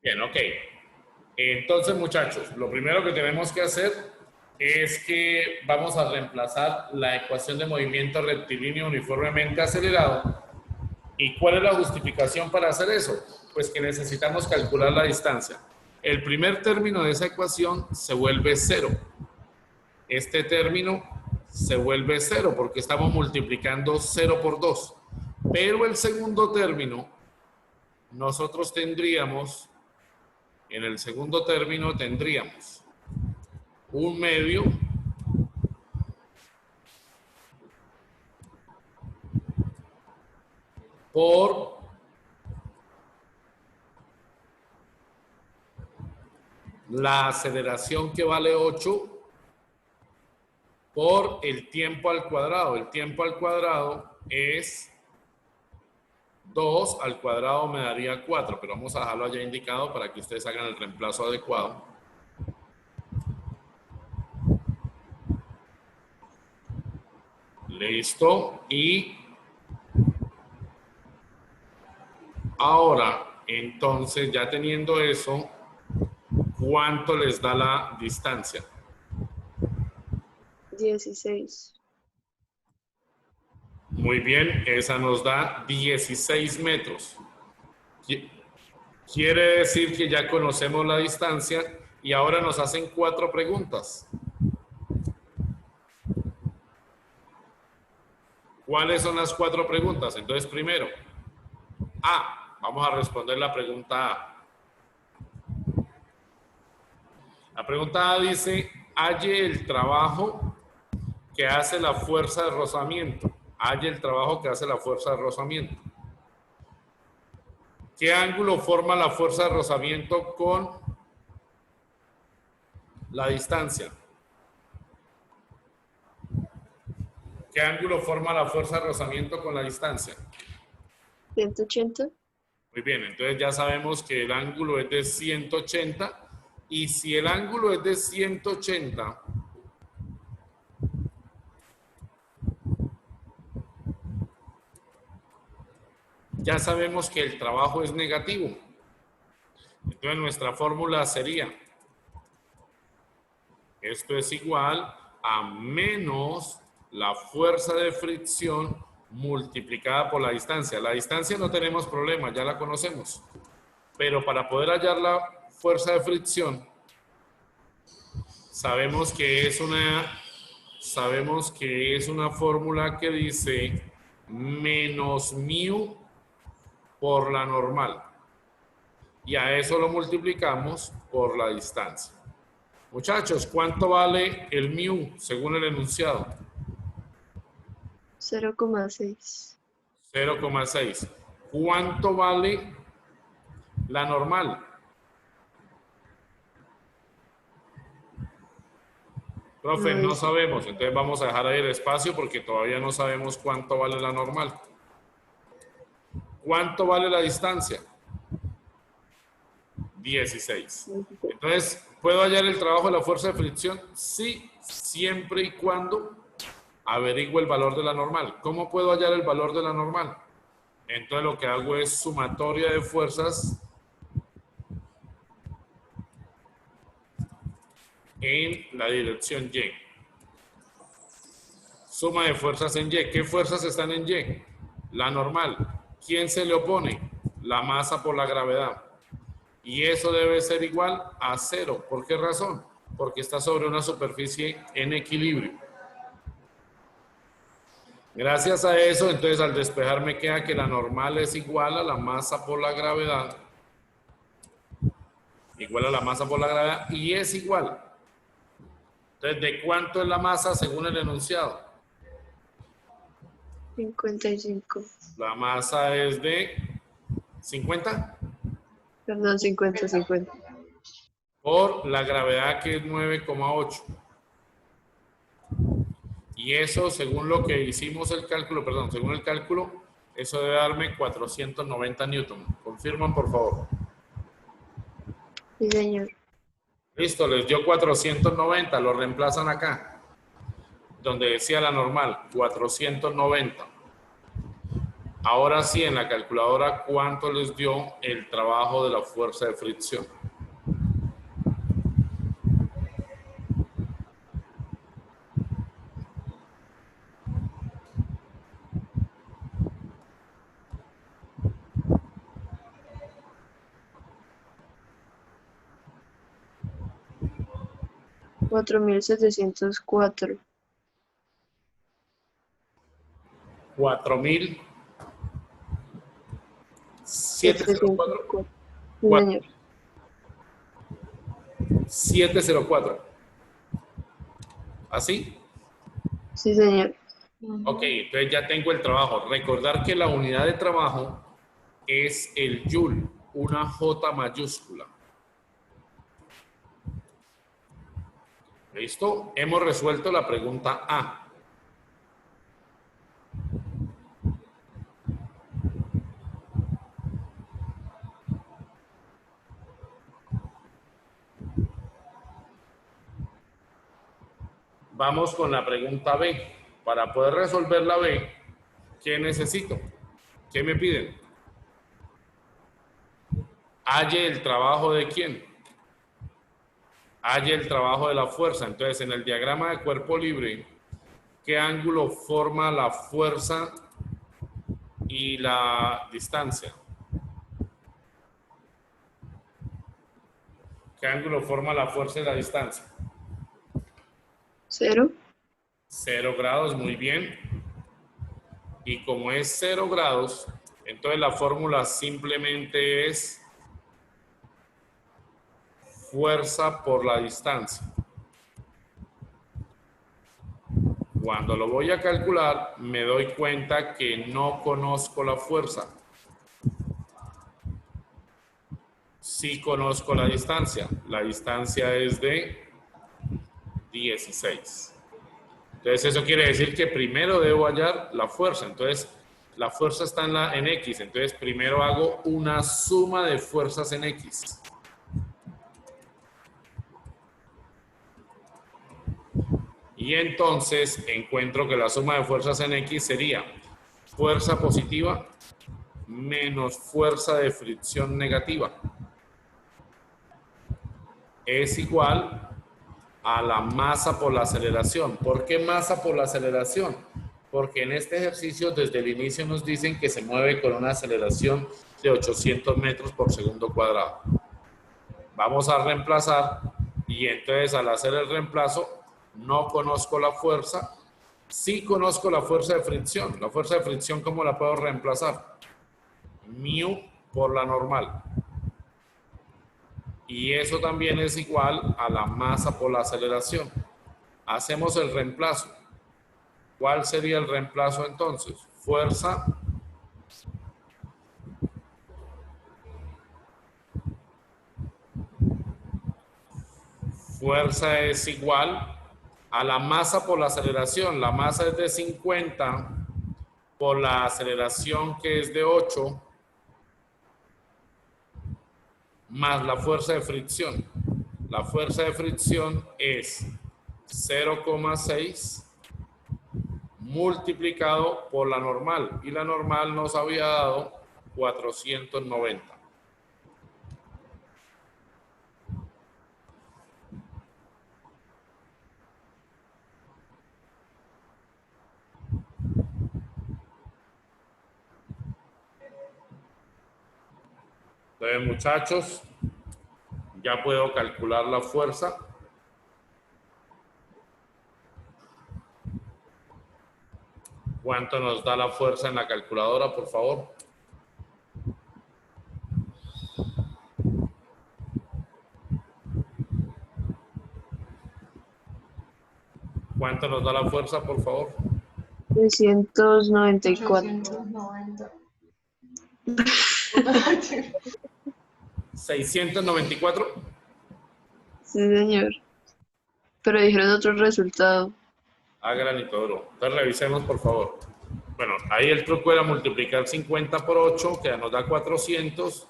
Bien, ok. Entonces, muchachos, lo primero que tenemos que hacer es que vamos a reemplazar la ecuación de movimiento rectilíneo uniformemente acelerado. ¿Y cuál es la justificación para hacer eso? Pues que necesitamos calcular la distancia. El primer término de esa ecuación se vuelve cero. Este término se vuelve cero porque estamos multiplicando 0 por 2. Pero el segundo término, nosotros tendríamos, en el segundo término tendríamos un medio por la aceleración que vale 8 por el tiempo al cuadrado. El tiempo al cuadrado es 2 al cuadrado me daría 4, pero vamos a dejarlo allá indicado para que ustedes hagan el reemplazo adecuado. Listo. Y ahora, entonces, ya teniendo eso, ¿cuánto les da la distancia? 16. Muy bien, esa nos da 16 metros. Quiere decir que ya conocemos la distancia y ahora nos hacen 4 preguntas. ¿Cuáles son las 4 preguntas? Entonces, primero, vamos a responder la pregunta A. La pregunta A dice, halle el trabajo que hace la fuerza de rozamiento. Halle el trabajo que hace la fuerza de rozamiento. ¿Qué ángulo forma la fuerza de rozamiento con la distancia? ¿Qué ángulo forma la fuerza de rozamiento con la distancia? 180. Muy bien, entonces ya sabemos que el ángulo es de 180 y si el ángulo es de 180, ya sabemos que el trabajo es negativo. Entonces nuestra fórmula sería, esto es igual a menos la fuerza de fricción multiplicada por la distancia. La distancia no tenemos problema, ya la conocemos. Pero para poder hallar la fuerza de fricción, sabemos que es una fórmula que dice menos mu por la normal. Y a eso lo multiplicamos por la distancia. Muchachos, ¿cuánto vale el mu según el enunciado? 0,6. 0,6. ¿Cuánto vale la normal? Profe, no sabemos, entonces vamos a dejar ahí el espacio porque todavía no sabemos cuánto vale la normal. ¿Cuánto vale la distancia? 16. Entonces, ¿puedo hallar el trabajo de la fuerza de fricción? Sí, siempre y cuando averigüe el valor de la normal. ¿Cómo puedo hallar el valor de la normal? Entonces lo que hago es sumatoria de fuerzas en la dirección Y. Suma de fuerzas en Y. ¿Qué fuerzas están en Y? La normal. ¿Quién se le opone? La masa por la gravedad. Y eso debe ser igual a 0. ¿Por qué razón? Porque está sobre una superficie en equilibrio. Gracias a eso, entonces al despejar me queda que la normal es igual a la masa por la gravedad. Igual a la masa por la gravedad y es igual. Entonces, ¿de cuánto es la masa según el enunciado? 55. La masa es de 50 Perdón, 50. por la gravedad que es 9,8. Y eso, según lo que hicimos el cálculo, según el cálculo, eso debe darme 490 newton. ¿Confirman, por favor? Sí, señor. Listo, les dio 490, lo reemplazan acá, donde decía la normal, 490. Ahora sí, en la calculadora, ¿cuánto les dio el trabajo de la fuerza de fricción? $4,704. 4.704. 704. Sí, señor. 704. ¿Así? Sí, señor. Ok, entonces ya tengo el trabajo. Recordar que la unidad de trabajo es el joule, una J mayúscula. ¿Listo? Hemos resuelto la pregunta A. Vamos con la pregunta B. Para poder resolver la B, ¿qué necesito? ¿Qué me piden? Halle el trabajo de quién. Halle el trabajo de la fuerza. Entonces, en el diagrama de cuerpo libre, ¿qué ángulo forma la fuerza y la distancia? ¿Qué ángulo forma la fuerza y la distancia? 0. 0 grados, muy bien. Y como es 0 grados, entonces la fórmula simplemente es fuerza por la distancia. Cuando lo voy a calcular, me doy cuenta que no conozco la fuerza. Sí conozco la distancia. La distancia es de 16. Entonces eso quiere decir que primero debo hallar la fuerza. Entonces la fuerza está en X. Entonces primero hago una suma de fuerzas en X. Y entonces encuentro que la suma de fuerzas en X sería fuerza positiva menos fuerza de fricción negativa. Es igual a la masa por la aceleración. ¿Por qué masa por la aceleración? Porque en este ejercicio desde el inicio nos dicen que se mueve con una aceleración de 800 metros por segundo cuadrado. Vamos a reemplazar y entonces al hacer el reemplazo no conozco la fuerza. Sí conozco la fuerza de fricción. La fuerza de fricción, ¿cómo la puedo reemplazar? Mu por la normal. Y eso también es igual a la masa por la aceleración. Hacemos el reemplazo. ¿Cuál sería el reemplazo entonces? Fuerza es igual a la masa por la aceleración. La masa es de 50 por la aceleración que es de 8 más la fuerza de fricción. La fuerza de fricción es 0,6 multiplicado por la normal. Y la normal nos había dado 490. Entonces, muchachos, ya puedo calcular la fuerza. ¿Cuánto nos da la fuerza en la calculadora, por favor? ¿Cuánto nos da la fuerza, por favor? 394. 694. Sí, señor. Pero dijeron otro resultado. Granito duro. Entonces revisemos, por favor. Bueno, ahí el truco era multiplicar 50 por 8, que nos da 400,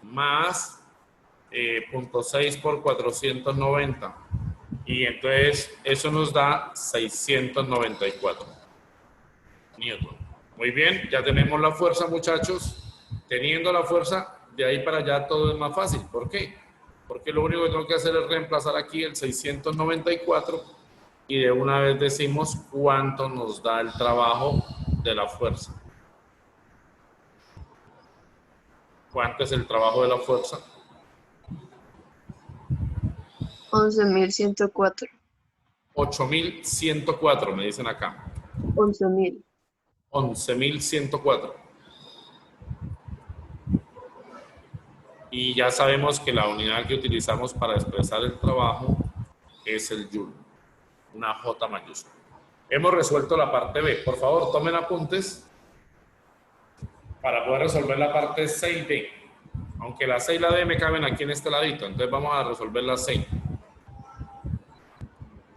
más 0.6 por 490. Y entonces eso nos da 694 newton. Muy bien, ya tenemos la fuerza, muchachos. Teniendo la fuerza, de ahí para allá todo es más fácil. ¿Por qué? Porque lo único que tengo que hacer es reemplazar aquí el 694 y de una vez decimos cuánto nos da el trabajo de la fuerza. ¿Cuánto es el trabajo de la fuerza? 11.104. 8.104, me dicen acá. 11.000. 11.104. Y ya sabemos que la unidad que utilizamos para expresar el trabajo es el joule, una J mayúscula. Hemos resuelto la parte B. Por favor, tomen apuntes para poder resolver la parte 6D. Aunque la C y la D me caben aquí en este ladito, entonces vamos a resolver la C.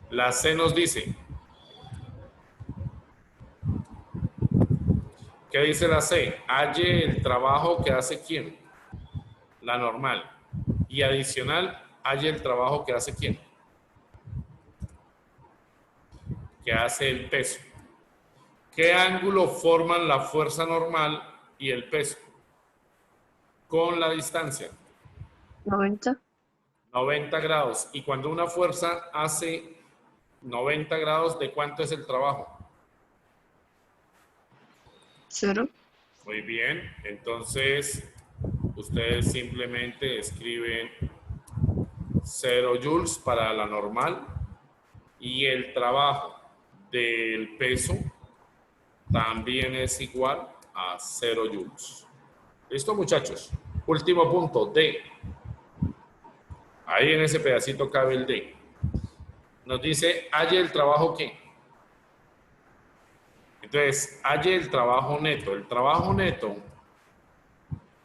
La C nos dice, ¿qué dice la C? Halle el trabajo que hace quién, la normal, y adicional, halle el trabajo que hace quién, que hace el peso. ¿Qué ángulo forman la fuerza normal y el peso? Con la distancia. 90. 90 grados. Y cuando una fuerza hace 90 grados, ¿de cuánto es el trabajo? 0. Muy bien. Entonces, ustedes simplemente escriben 0 joules para la normal y el trabajo del peso también es igual a 0 joules. ¿Listo, muchachos? Último punto, D. Ahí en ese pedacito cabe el D. Nos dice, halle el trabajo ¿qué? Entonces, halle el trabajo neto. El trabajo neto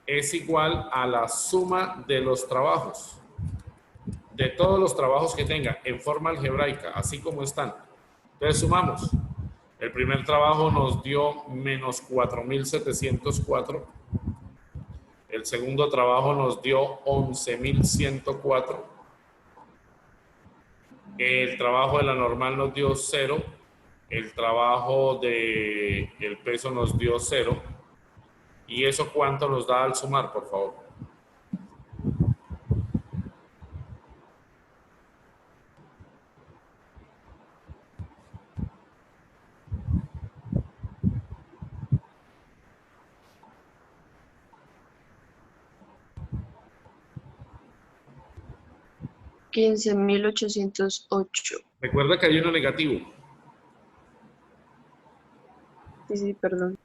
es igual a la suma de los trabajos, de todos los trabajos que tenga en forma algebraica, así como están. Entonces, sumamos. El primer trabajo nos dio menos 4.704. El segundo trabajo nos dio 11.104. El trabajo de la normal nos dio 0. El trabajo del peso nos dio 0. ¿Y eso cuánto nos da al sumar, por favor? $15.808. Recuerda que hay uno negativo. Sí, perdón.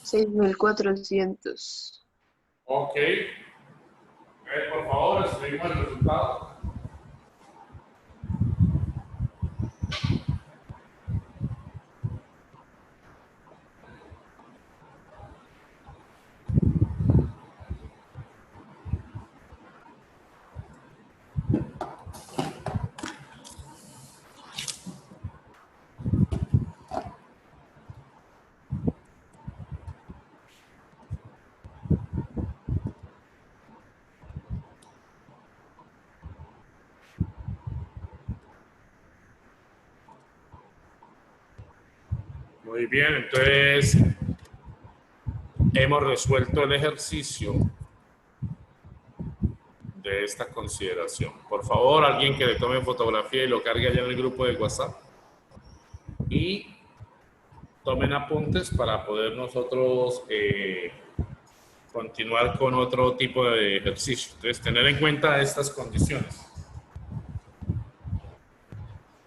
$6.400. Ok. Por favor, escribimos el resultado. Muy bien, entonces hemos resuelto el ejercicio de esta consideración. Por favor, alguien que le tome fotografía y lo cargue allá en el grupo de WhatsApp. Y tomen apuntes para poder nosotros continuar con otro tipo de ejercicio. Entonces, tener en cuenta estas condiciones.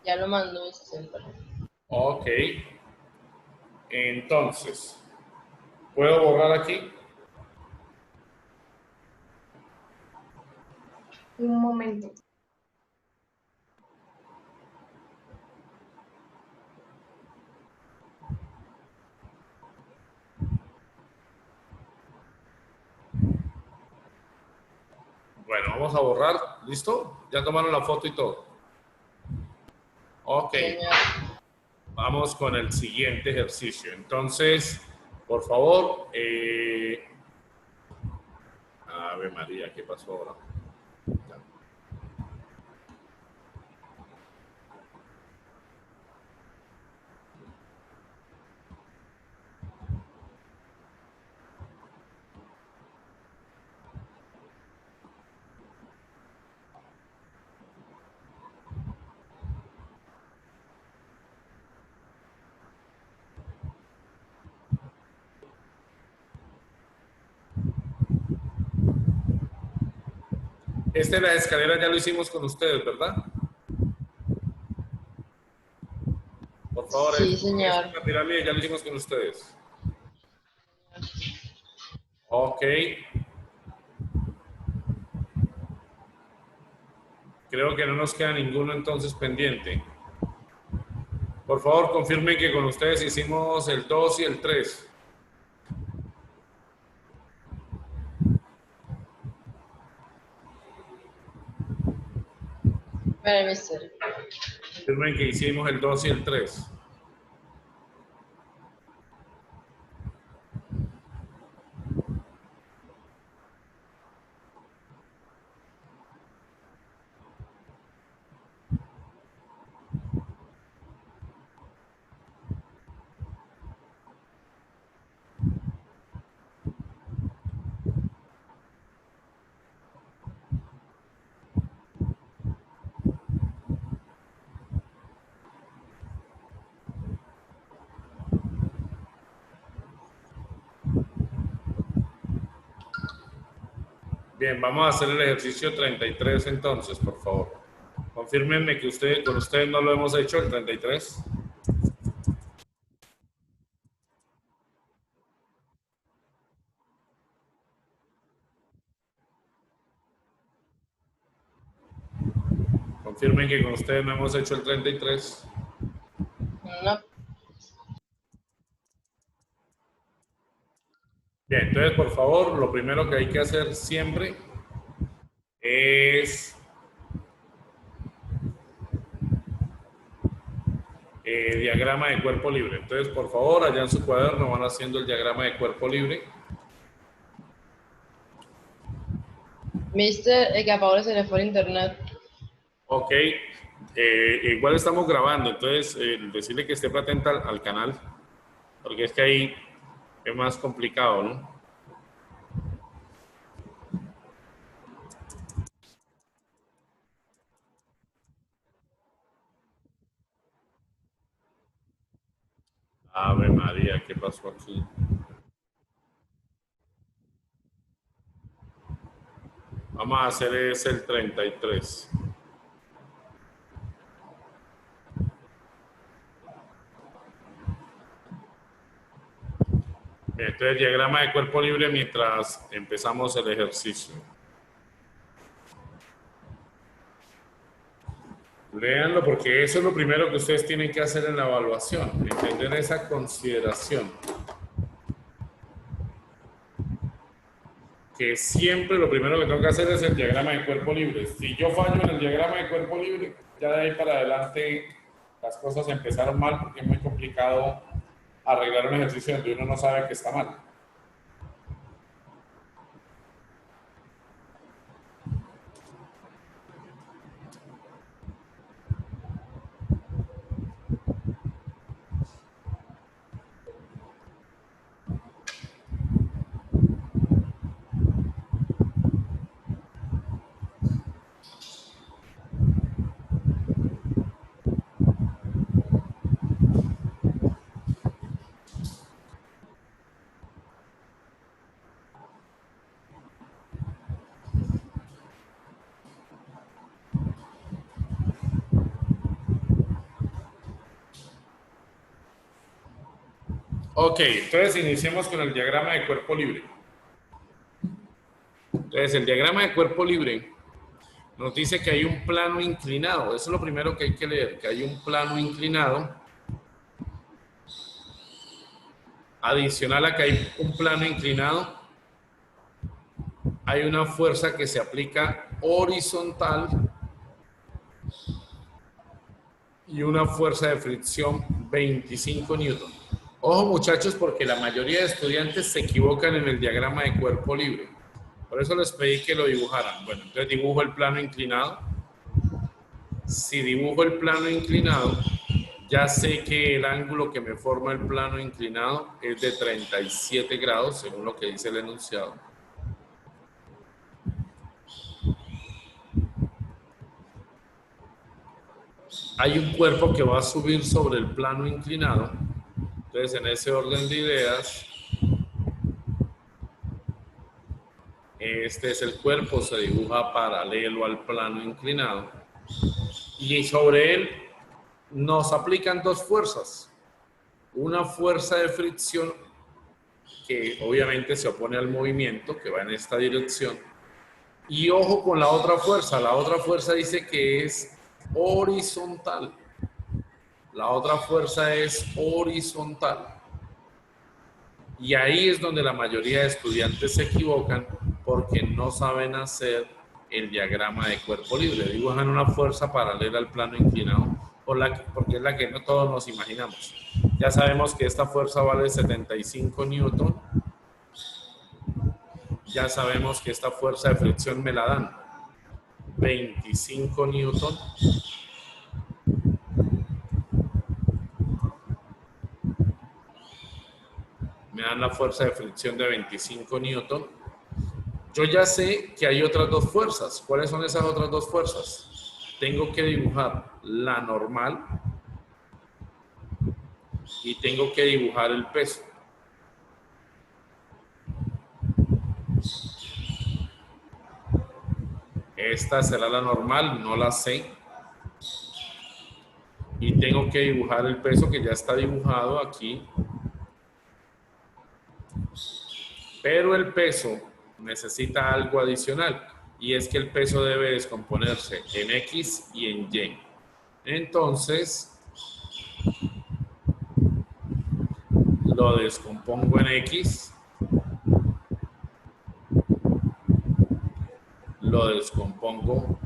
Ya lo mandó siempre. Ok. Entonces, ¿puedo borrar aquí? Un momento. Bueno, vamos a borrar. ¿Listo? Ya tomaron la foto y todo. Ok. Señor. Vamos con el siguiente ejercicio. Entonces, por favor, a Ave María, ¿qué pasó ahora? Ya. Este de las escaleras ya lo hicimos con ustedes, ¿verdad? Por favor, Sí, señor. la pirámide ya lo hicimos con ustedes. Ok. Creo que no nos queda ninguno entonces pendiente. Por favor, confirmen que con ustedes hicimos el 2 y el 3. Espera, mister. Confirmen que hicimos el 2 y el 3. Bien, vamos a hacer el ejercicio 33 entonces, por favor. Confírmenme que con ustedes no lo hemos hecho, el 33. Confirmen que con ustedes no hemos hecho el 33. No. Bien, entonces, por favor, lo primero que hay que hacer siempre es diagrama de cuerpo libre. Entonces, por favor, allá en su cuaderno van haciendo el diagrama de cuerpo libre. Mister, que a Pablo se le fue el internet. Ok, igual estamos grabando, entonces decirle que esté atenta al canal, porque es que ahí es más complicado, ¿no? Ave María, ¿qué pasó aquí? Vamos a hacer es el 33. Bien, entonces diagrama de cuerpo libre mientras empezamos el ejercicio. Léanlo porque eso es lo primero que ustedes tienen que hacer en la evaluación, entender esa consideración. Que siempre lo primero que tengo que hacer es el diagrama de cuerpo libre. Si yo fallo en el diagrama de cuerpo libre, ya de ahí para adelante las cosas empezaron mal porque es muy complicado arreglar un ejercicio donde uno no sabe que está mal. Ok, entonces iniciemos con el diagrama de cuerpo libre. Entonces el diagrama de cuerpo libre nos dice que hay un plano inclinado. Eso es lo primero que hay que leer, que hay un plano inclinado. Adicional a que hay un plano inclinado, hay una fuerza que se aplica horizontal y una fuerza de fricción 25 newton. Ojo muchachos, porque la mayoría de estudiantes se equivocan en el diagrama de cuerpo libre. Por eso les pedí que lo dibujaran. Bueno, entonces dibujo el plano inclinado. Si dibujo el plano inclinado, ya sé que el ángulo que me forma el plano inclinado es de 37 grados, según lo que dice el enunciado. Hay un cuerpo que va a subir sobre el plano inclinado. Entonces, en ese orden de ideas, este es el cuerpo, se dibuja paralelo al plano inclinado. Y sobre él nos aplican dos fuerzas. Una fuerza de fricción que obviamente se opone al movimiento, que va en esta dirección. Y ojo con la otra fuerza dice que es horizontal. La otra fuerza es horizontal. Y ahí es donde la mayoría de estudiantes se equivocan porque no saben hacer el diagrama de cuerpo libre. Dibujan una fuerza paralela al plano inclinado porque es la que no todos nos imaginamos. Ya sabemos que esta fuerza vale 75 newton. Ya sabemos que esta fuerza de fricción me la dan 25 newton. Me dan la fuerza de fricción de 25 newton. Yo ya sé que hay otras dos fuerzas. ¿Cuáles son esas otras dos fuerzas? Tengo que dibujar la normal y tengo que dibujar el peso. Esta será la normal, no la sé. Y tengo que dibujar el peso que ya está dibujado aquí. Pero el peso necesita algo adicional y es que el peso debe descomponerse en X y en Y. Entonces, lo descompongo en X, lo descompongo,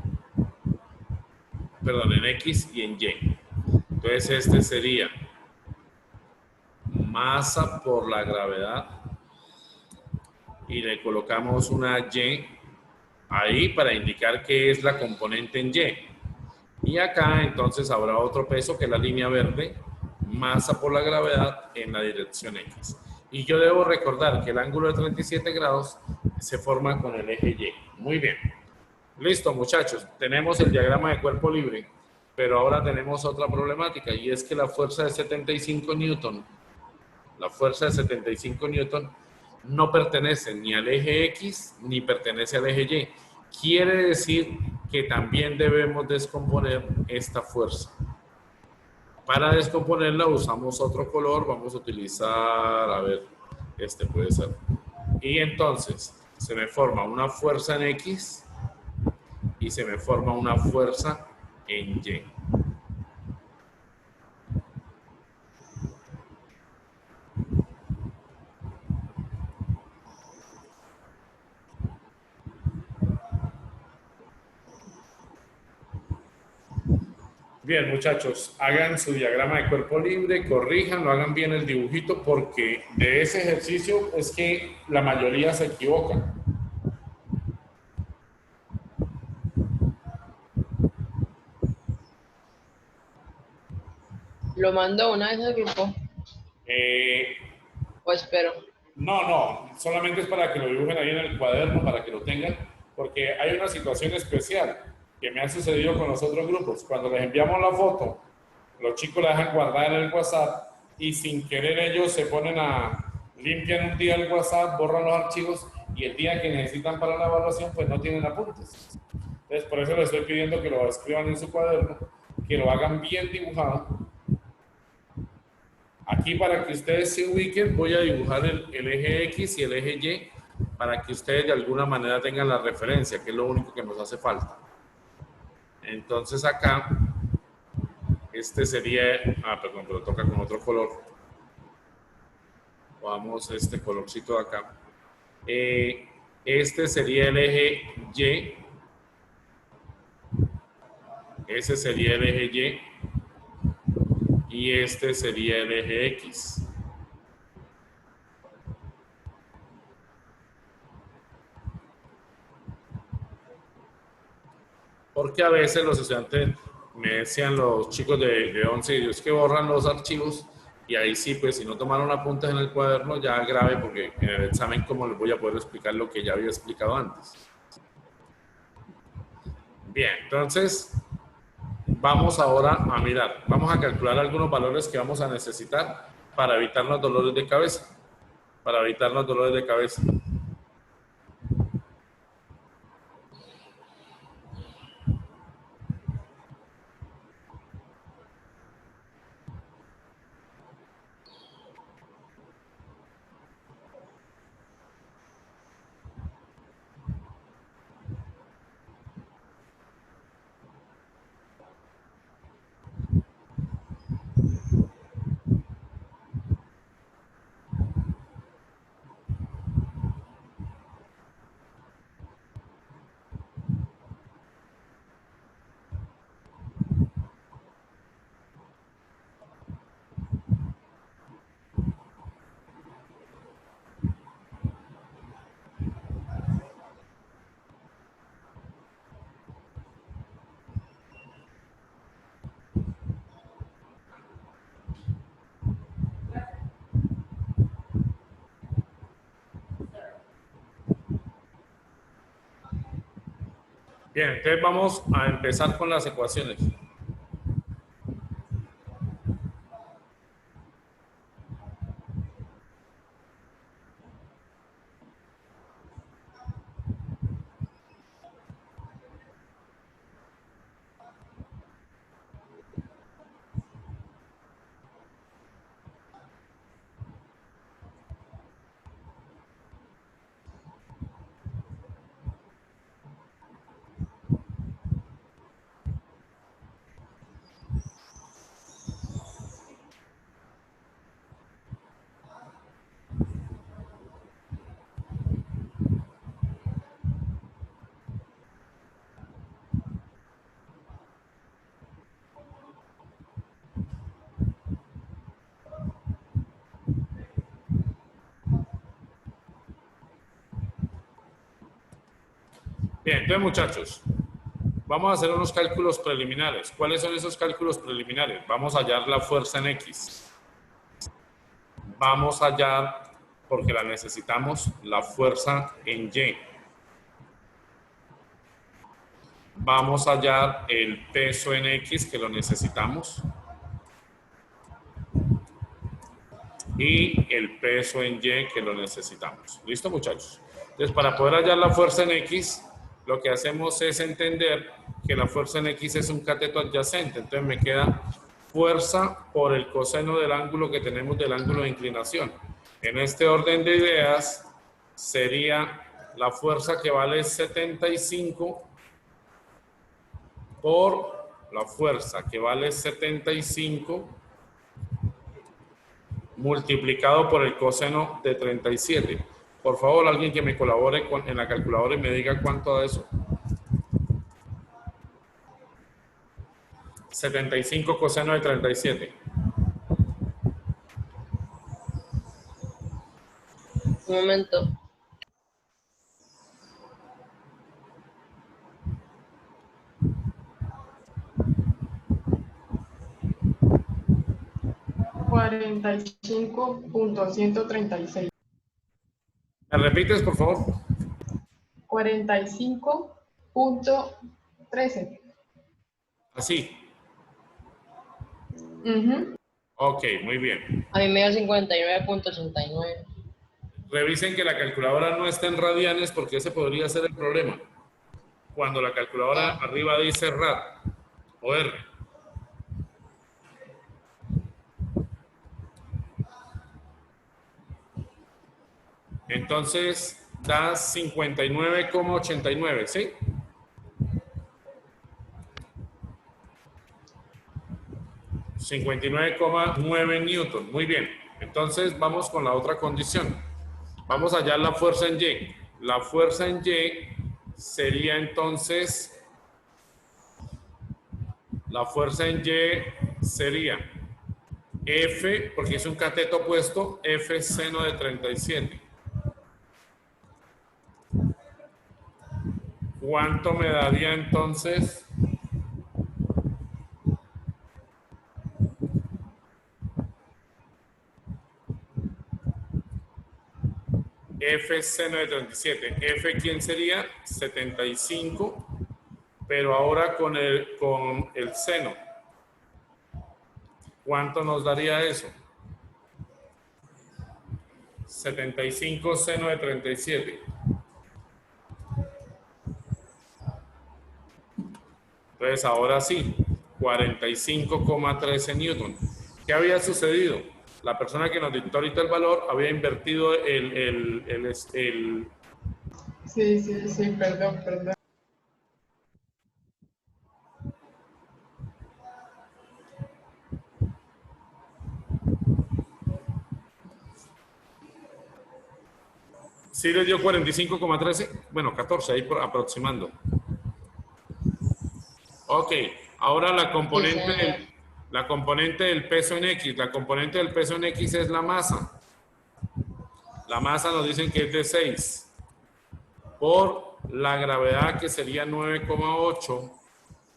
perdón, en X y en Y. Entonces, este sería masa por la gravedad y le colocamos una Y ahí para indicar que es la componente en Y. Y acá entonces habrá otro peso que es la línea verde, masa por la gravedad en la dirección X. Y yo debo recordar que el ángulo de 37 grados se forma con el eje Y. Muy bien. Listo, muchachos. Tenemos el diagrama de cuerpo libre, pero ahora tenemos otra problemática y es que la fuerza de 75 newton, no pertenece ni al eje X ni pertenece al eje Y. Quiere decir que también debemos descomponer esta fuerza. Para descomponerla usamos otro color, vamos a utilizar, a ver, este puede ser. Y entonces se me forma una fuerza en X y se me forma una fuerza en Y. Bien, muchachos, hagan su diagrama de cuerpo libre, corríjanlo, hagan bien el dibujito, porque de ese ejercicio es que la mayoría se equivoca. ¿Lo mando una vez al grupo? ¿O espero? No, solamente es para que lo dibujen ahí en el cuaderno, para que lo tengan, porque hay una situación especial que me ha sucedido con los otros grupos. Cuando les enviamos la foto, los chicos la dejan guardar en el WhatsApp y sin querer ellos se ponen limpian un día el WhatsApp, borran los archivos y el día que necesitan para la evaluación, pues no tienen apuntes. Entonces, por eso les estoy pidiendo que lo escriban en su cuaderno, que lo hagan bien dibujado. Aquí para que ustedes se ubiquen voy a dibujar el eje X y el eje Y para que ustedes de alguna manera tengan la referencia, que es lo único que nos hace falta. Entonces acá, este sería, perdón, pero toca con otro color. Vamos, este colorcito de acá. Este sería el eje Y. Ese sería el eje Y. Y este sería el eje X. porque a veces los estudiantes me decían, los chicos de 11, es que borran los archivos y ahí sí, pues si no tomaron apuntes en el cuaderno, ya grave, porque en el examen, ¿cómo les voy a poder explicar lo que ya había explicado antes? Bien, entonces vamos ahora a mirar, vamos a calcular algunos valores que vamos a necesitar para evitar los dolores de cabeza. Para evitar los dolores de cabeza. Bien, entonces vamos a empezar con las ecuaciones. Bien, entonces muchachos, vamos a hacer unos cálculos preliminares. ¿Cuáles son esos cálculos preliminares? Vamos a hallar la fuerza en X. Vamos a hallar, porque la necesitamos, la fuerza en Y. Vamos a hallar el peso en X, que lo necesitamos. Y el peso en Y, que lo necesitamos. ¿Listo, muchachos? Entonces, para poder hallar la fuerza en X, lo que hacemos es entender que la fuerza en X es un cateto adyacente. Entonces, me queda fuerza por el coseno del ángulo que tenemos del ángulo de inclinación. En este orden de ideas, sería la fuerza que vale 75 por la fuerza que vale 75 multiplicado por el coseno de 37. Por favor, alguien que me colabore en la calculadora y me diga cuánto da eso. 75 coseno de 37. Un momento. $45.136. ¿Me repites, por favor? 45.13. Así. Ok, muy bien. A mí me dio 59.89. Revisen que la calculadora no esté en radianes porque ese podría ser el problema. Cuando la calculadora arriba dice rad o R. Entonces da 59,89, ¿sí? $59,9 newton. Muy bien. Entonces vamos con la otra condición. Vamos a hallar la fuerza en Y. La fuerza en Y sería entonces, la fuerza en Y sería F, porque es un cateto opuesto, F seno de 37. ¿Cuánto me daría entonces F seno de 37. F, ¿quién sería? 75, pero ahora con el seno. ¿Cuánto nos daría eso? 75 seno de 37. Entonces, ahora sí, 45,13 newton. ¿Qué había sucedido? La persona que nos dictó ahorita el valor había invertido Sí, perdón. sí le dio 45,13, bueno, 14, ahí aproximando. Ok, ahora la componente del peso en X. La componente del peso en X es la masa. La masa nos dicen que es de 6 por la gravedad, que sería 9,8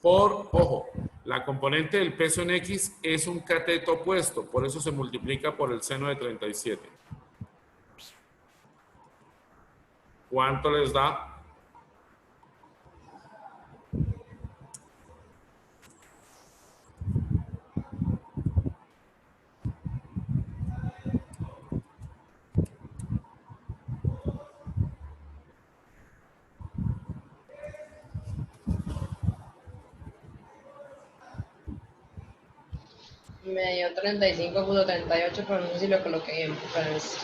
por, ojo, la componente del peso en X es un cateto opuesto, por eso se multiplica por el seno de 37. ¿Cuánto les da? Me dio 35,38, pero no sé si lo coloqué bien. Pero es-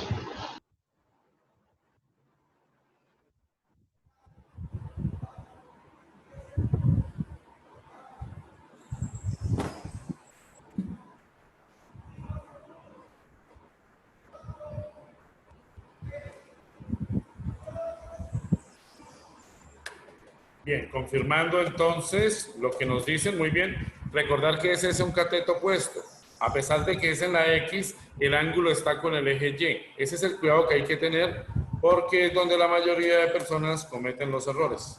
Bien, confirmando entonces lo que nos dicen, muy bien. Recordar que ese es un cateto opuesto. A pesar de que es en la X, el ángulo está con el eje Y. Ese es el cuidado que hay que tener porque es donde la mayoría de personas cometen los errores.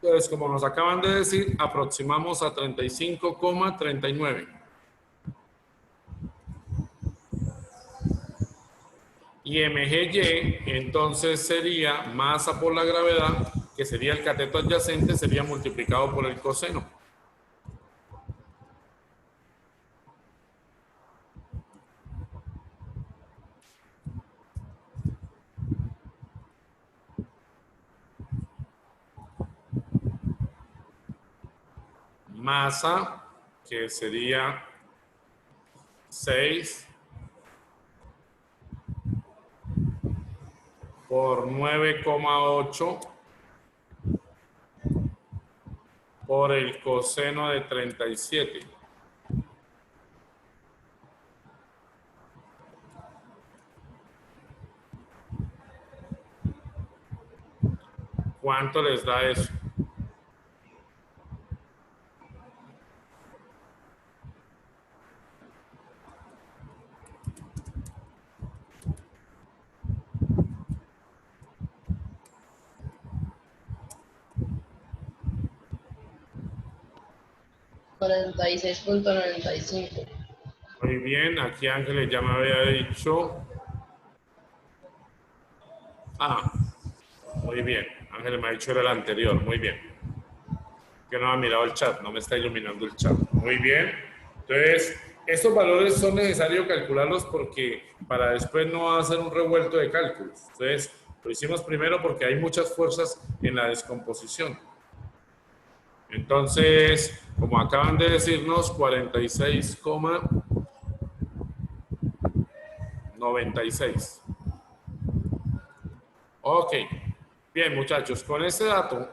Entonces, como nos acaban de decir, aproximamos a 35,39. Y MGY entonces sería masa por la gravedad, que sería el cateto adyacente, sería multiplicado por el coseno. Masa, que sería 6 por 9,8 por el coseno de 37. ¿Cuánto les da eso? $46,95. Muy bien, aquí Ángeles ya me había dicho. Ah, muy bien. Ángeles me ha dicho era el anterior, muy bien. Que no ha mirado el chat, no me está iluminando el chat. Muy bien. Entonces, estos valores son necesarios calcularlos porque para después no hacer un revuelto de cálculos. Entonces, lo hicimos primero porque hay muchas fuerzas en la descomposición. Entonces, como acaban de decirnos, 46,96. Ok. Bien, muchachos, con este dato,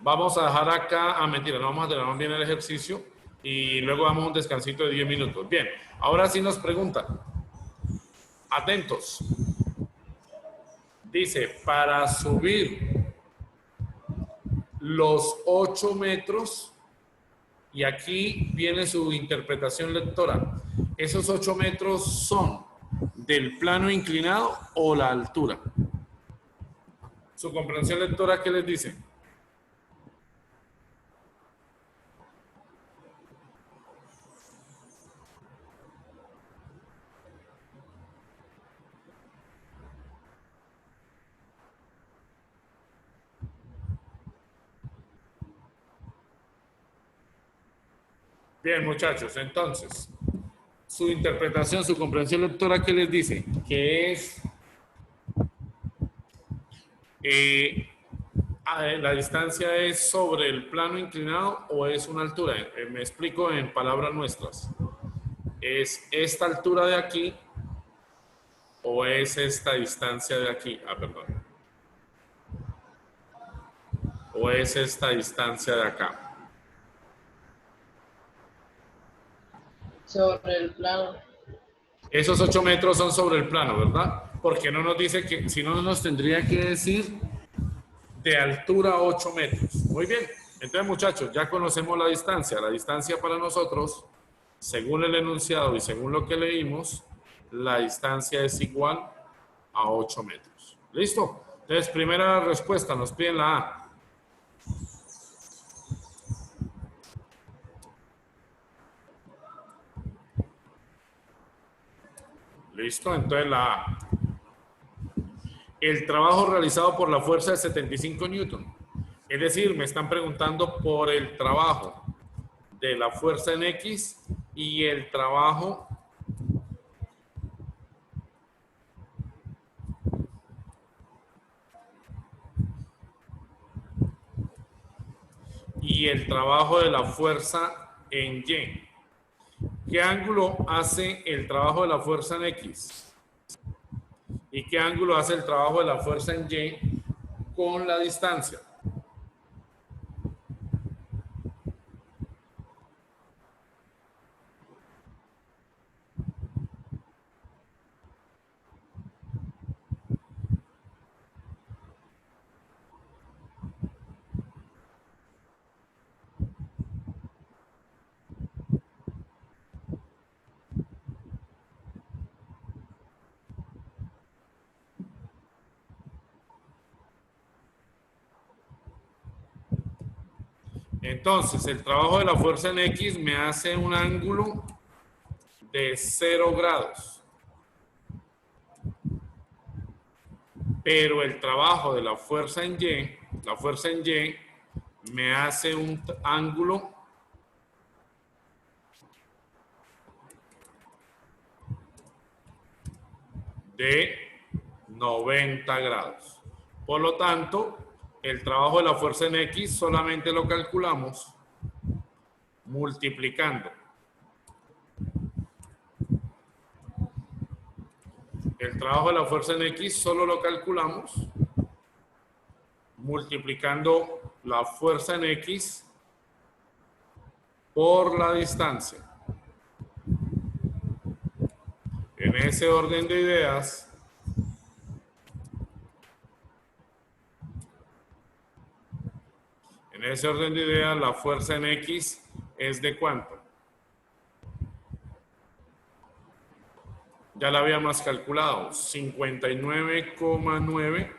vamos a dejar acá, mentira, no vamos a tener más bien el ejercicio y luego damos un descansito de 10 minutos. Bien, ahora sí nos pregunta. Atentos. Dice, para subir los 8 metros, y aquí viene su interpretación lectora. ¿Esos 8 metros son del plano inclinado o la altura? Su comprensión lectora, ¿qué les dice? Bien, muchachos, entonces, su interpretación, su comprensión lectora, ¿qué les dice? Que es la distancia es sobre el plano inclinado o es una altura. Me explico en palabras nuestras. ¿Es esta altura de aquí o es esta distancia de aquí? Ah, perdón. ¿O es esta distancia de acá? Sobre el plano. Esos 8 metros son sobre el plano, ¿verdad? Porque no nos dice que, si no nos tendría que decir de altura 8 metros. Muy bien. Entonces, muchachos, ya conocemos la distancia. La distancia para nosotros, según el enunciado y según lo que leímos, la distancia es igual a 8 metros. ¿Listo? Entonces, primera respuesta, nos piden la A. ¿Listo? Entonces la A. El trabajo realizado por la fuerza de 75 newton. Es decir, me están preguntando por el trabajo de la fuerza en X y el trabajo de la fuerza en Y. ¿Qué ángulo hace el trabajo de la fuerza en X? ¿Y qué ángulo hace el trabajo de la fuerza en Y con la distancia? Entonces, el trabajo de la fuerza en X me hace un ángulo de 0 grados. Pero el trabajo de la fuerza en Y me hace un ángulo de 90 grados. Por lo tanto, el trabajo de la fuerza en X solamente lo calculamos multiplicando el trabajo de la fuerza en X solo lo calculamos multiplicando la fuerza en X por la distancia. En ese orden de ideas, la fuerza en X es ¿de cuánto? Ya la habíamos calculado, 59,9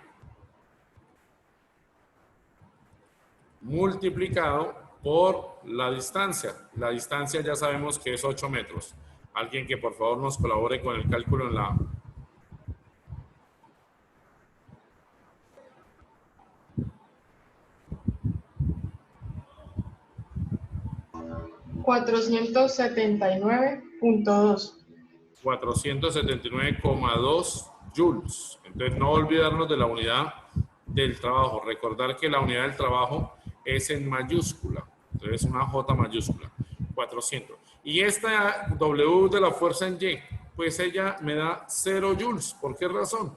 multiplicado por la distancia. La distancia ya sabemos que es 8 metros. Alguien que por favor nos colabore con el cálculo en la... $479.2. 479,2 joules. Entonces no olvidarnos de la unidad del trabajo. Recordar que la unidad del trabajo es en mayúscula. Entonces una J mayúscula. 400. Y esta W de la fuerza en Y, pues ella me da 0 joules. ¿Por qué razón?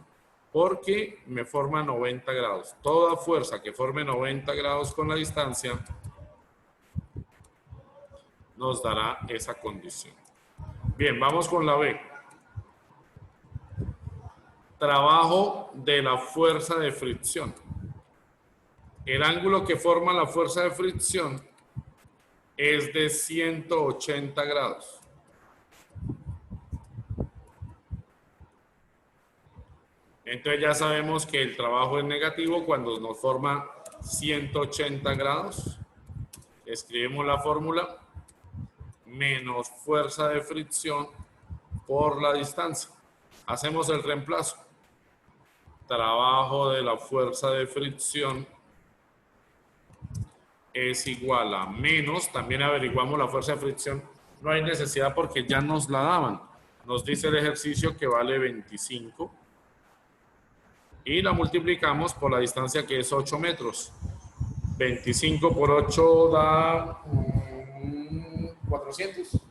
Porque me forma 90 grados. Toda fuerza que forme 90 grados con la distancia nos dará esa condición. Bien, vamos con la B. Trabajo de la fuerza de fricción. El ángulo que forma la fuerza de fricción es de 180 grados. Entonces ya sabemos que el trabajo es negativo cuando nos forma 180 grados. Escribimos la fórmula menos fuerza de fricción por la distancia. Hacemos el reemplazo. Trabajo de la fuerza de fricción es igual a menos, también averiguamos la fuerza de fricción, no hay necesidad porque ya nos la daban. Nos dice el ejercicio que vale 25 y la multiplicamos por la distancia que es 8 metros. 25 por 8 da 400.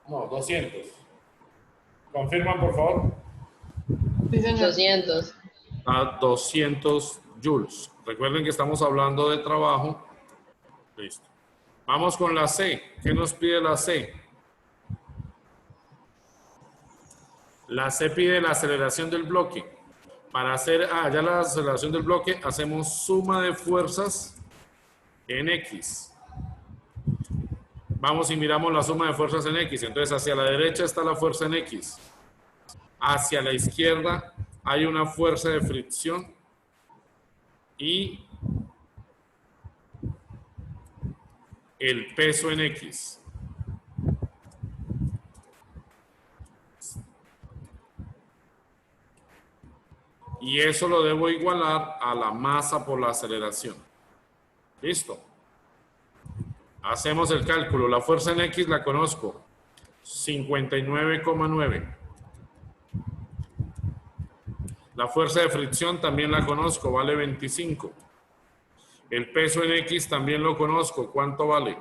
No, 200. ¿Confirman, por favor? Sí, señor. 200. A 200 joules. Recuerden que estamos hablando de trabajo. Listo. Vamos con la C. ¿Qué nos pide la C? La C pide la aceleración del bloque. Para hacer ya la aceleración del bloque, hacemos suma de fuerzas en X. Vamos y miramos la suma de fuerzas en X. Entonces, hacia la derecha está la fuerza en X. Hacia la izquierda hay una fuerza de fricción y el peso en X. Y eso lo debo igualar a la masa por la aceleración. ¿Listo? Hacemos el cálculo. La fuerza en X la conozco. 59,9. La fuerza de fricción también la conozco. Vale 25. El peso en X también lo conozco. ¿Cuánto vale?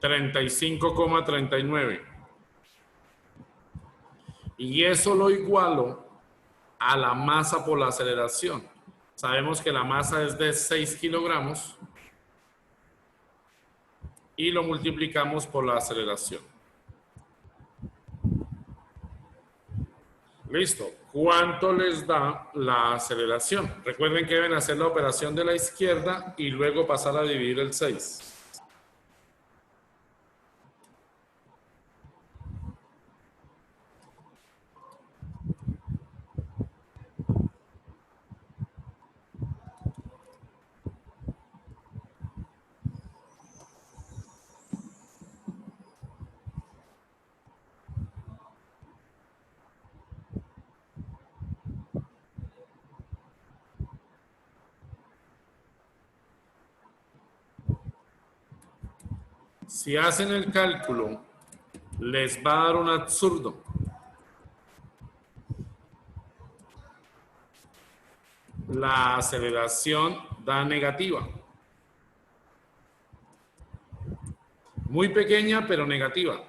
35,39. Y eso lo igualo a la masa por la aceleración. Sabemos que la masa es de 6 kilogramos y lo multiplicamos por la aceleración. Listo. ¿Cuánto les da la aceleración? Recuerden que deben hacer la operación de la izquierda y luego pasar a dividir el 6. Si hacen el cálculo, les va a dar un absurdo. La aceleración da negativa. Muy pequeña, pero negativa.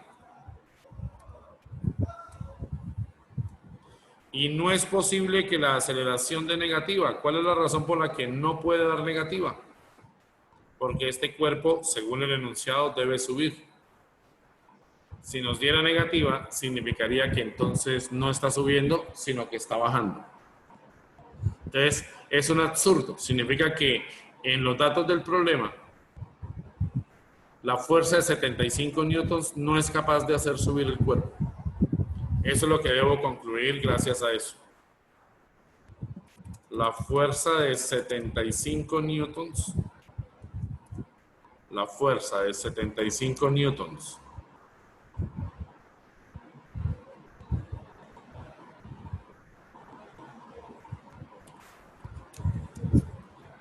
Y no es posible que la aceleración dé negativa. ¿Cuál es la razón por la que no puede dar negativa? Porque este cuerpo, según el enunciado, debe subir. Si nos diera negativa, significaría que entonces no está subiendo, sino que está bajando. Entonces, es un absurdo. Significa que en los datos del problema, la fuerza de 75 newtons no es capaz de hacer subir el cuerpo. Eso es lo que debo concluir gracias a eso. La fuerza de 75 newtons. La fuerza de 75 newtons.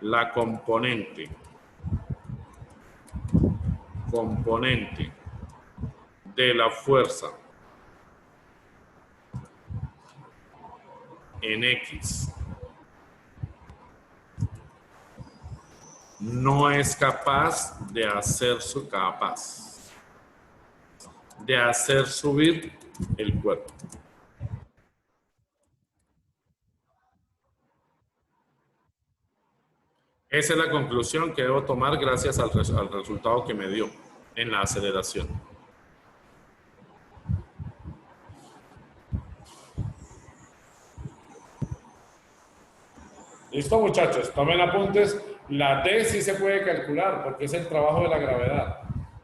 La componente de la fuerza en X no es capaz de hacer subir el cuerpo. Esa es la conclusión que debo tomar gracias al resultado que me dio en la aceleración. Listo, muchachos, tomen apuntes. La D sí se puede calcular porque es el trabajo de la gravedad.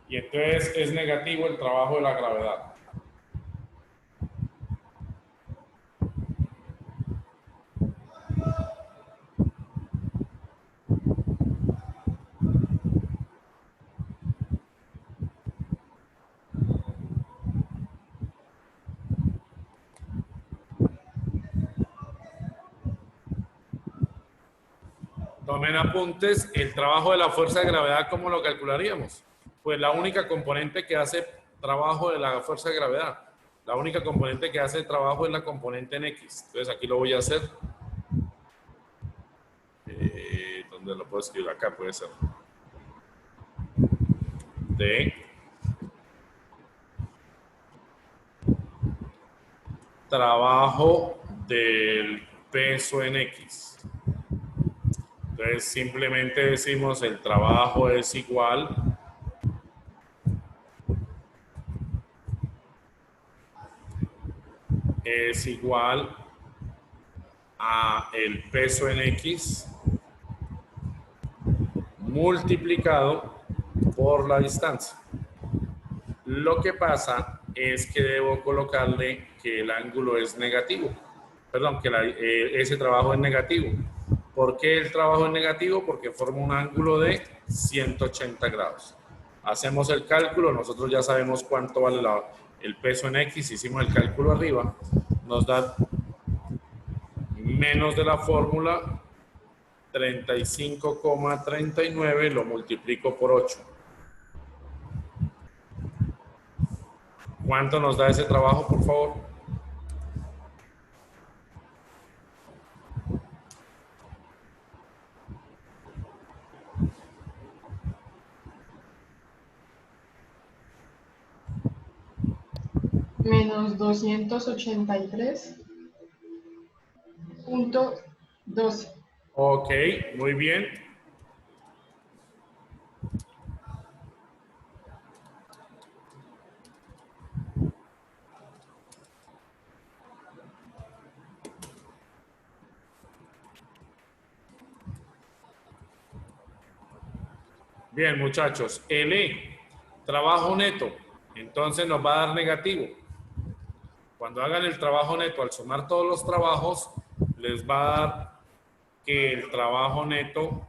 Y entonces es negativo el trabajo de la gravedad. Tomen apuntes. El trabajo de la fuerza de gravedad, ¿cómo lo calcularíamos? Pues la única componente que hace trabajo de la fuerza de gravedad, la única componente que hace trabajo es la componente en X. Entonces aquí lo voy a hacer. ¿Dónde lo puedo escribir? Acá puede ser. De trabajo del peso en X. Entonces simplemente decimos el trabajo es igual a el peso en X multiplicado por la distancia. Lo que pasa es que debo colocarle que el ángulo es negativo. Perdón, que ese trabajo es negativo. ¿Por qué el trabajo es negativo? Porque forma un ángulo de 180 grados. Hacemos el cálculo, nosotros ya sabemos cuánto vale el peso en X, hicimos el cálculo arriba, nos da menos de la fórmula 35,39, lo multiplico por 8. ¿Cuánto nos da ese trabajo, por favor? Menos 283.12. Ok, muy bien. Bien, muchachos. L, trabajo neto. Entonces nos va a dar negativo. Cuando hagan el trabajo neto, al sumar todos los trabajos, les va a dar que el trabajo neto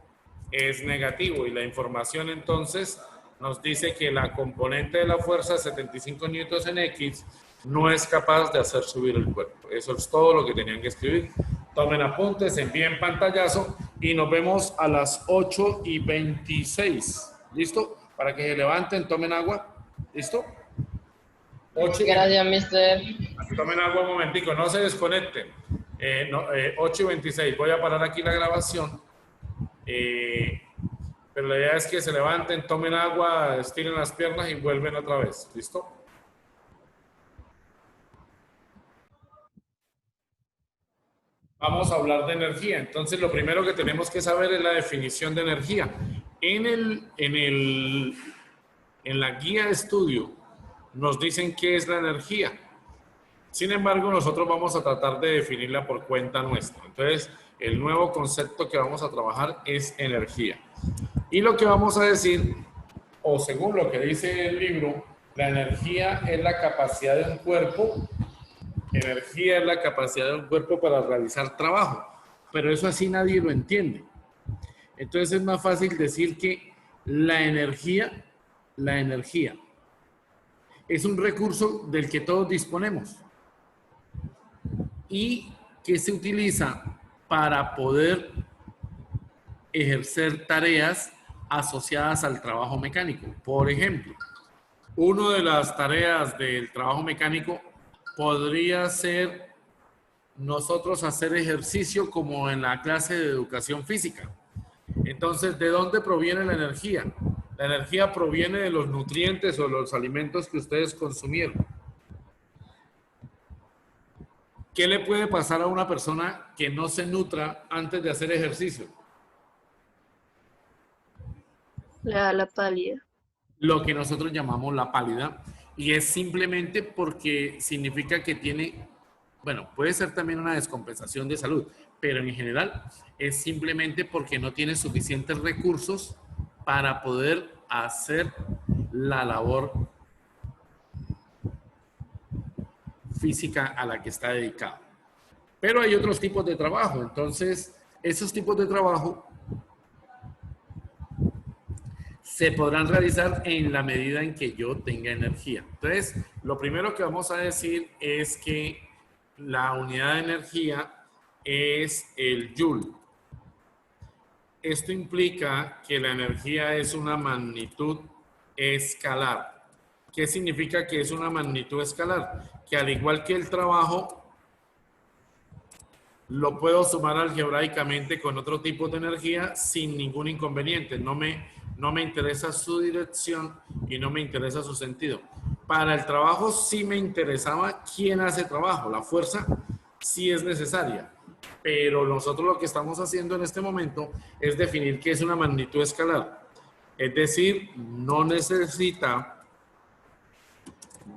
es negativo. Y la información entonces nos dice que la componente de la fuerza, 75 newtons en X, no es capaz de hacer subir el cuerpo. Eso es todo lo que tenían que escribir. Tomen apuntes, envíen pantallazo y nos vemos a las 8:26. ¿Listo? Para que se levanten, tomen agua. ¿Listo? 8. Gracias, mister. Tomen agua un momentico, no se desconecten. 8:26. Voy a parar aquí la grabación. Pero la idea es que se levanten, tomen agua, estiren las piernas y vuelven otra vez. ¿Listo? Vamos a hablar de energía. Entonces, lo primero que tenemos que saber es la definición de energía. En la guía de estudio nos dicen qué es la energía. Sin embargo, nosotros vamos a tratar de definirla por cuenta nuestra. Entonces, el nuevo concepto que vamos a trabajar es energía. Y lo que vamos a decir, o según lo que dice el libro, la energía es la capacidad de un cuerpo. Energía es la capacidad de un cuerpo para realizar trabajo. Pero eso así nadie lo entiende. Entonces es más fácil decir que la energía es un recurso del que todos disponemos y que se utiliza para poder ejercer tareas asociadas al trabajo mecánico. Por ejemplo, una de las tareas del trabajo mecánico podría ser nosotros hacer ejercicio como en la clase de educación física. Entonces, ¿de dónde proviene la energía? La energía proviene de los nutrientes o los alimentos que ustedes consumieron. ¿Qué le puede pasar a una persona que no se nutra antes de hacer ejercicio? Le da la pálida. Lo que nosotros llamamos la pálida, y es simplemente porque significa que tiene, bueno, puede ser también una descompensación de salud, pero en general es simplemente porque no tiene suficientes recursos para poder hacer la labor física a la que está dedicado. Pero hay otros tipos de trabajo, entonces esos tipos de trabajo se podrán realizar en la medida en que yo tenga energía. Entonces, lo primero que vamos a decir es que la unidad de energía es el joule. esto implica que la energía es una magnitud escalar. ¿Qué significa que es una magnitud escalar? Que al igual que el trabajo, lo puedo sumar algebraicamente con otro tipo de energía sin ningún inconveniente. No me interesa su dirección y no me interesa su sentido. Para el trabajo sí me interesaba quién hace trabajo. La fuerza sí es necesaria. Pero nosotros lo que estamos haciendo en este momento es definir qué es una magnitud escalar. Es decir, no necesita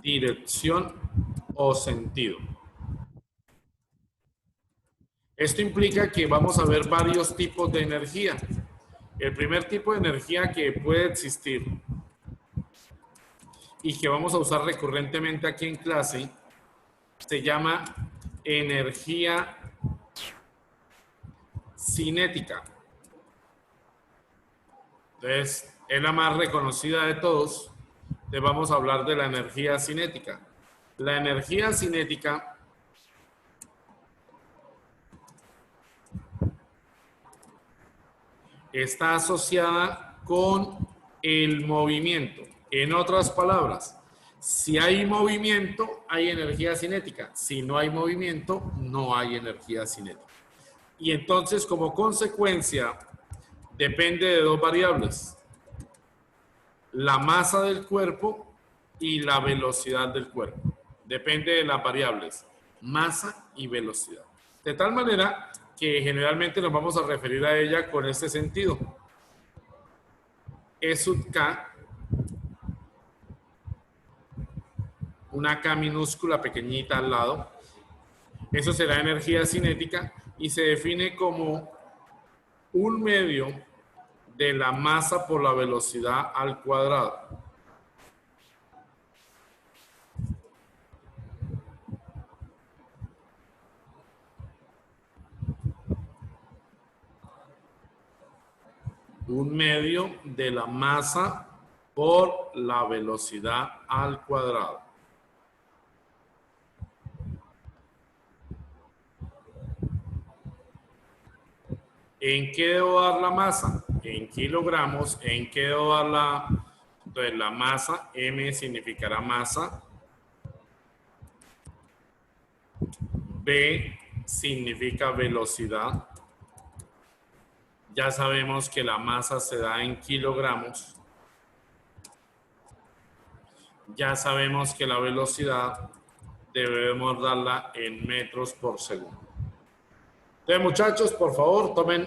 dirección o sentido. Esto implica que vamos a ver varios tipos de energía. El primer tipo de energía que puede existir y que vamos a usar recurrentemente aquí en clase se llama energía cinética. Entonces, es la más reconocida de todos. Entonces, vamos a hablar de la energía cinética. La energía cinética está asociada con el movimiento. En otras palabras, si hay movimiento, hay energía cinética. Si no hay movimiento, no hay energía cinética. Y entonces, como consecuencia, depende de dos variables: la masa del cuerpo y la velocidad del cuerpo. Depende de las variables masa y velocidad. De tal manera que generalmente nos vamos a referir a ella con este sentido. E sub K, una K minúscula pequeñita al lado, eso será energía cinética y se define como un medio de la masa por la velocidad al cuadrado. Un medio de la masa por la velocidad al cuadrado. ¿En qué debo dar la masa? En kilogramos. ¿En qué debo dar entonces, la masa? M significará masa. V significa velocidad. Ya sabemos que la masa se da en kilogramos. Ya sabemos que la velocidad debemos darla en metros por segundo. Entonces, muchachos, por favor, tomen...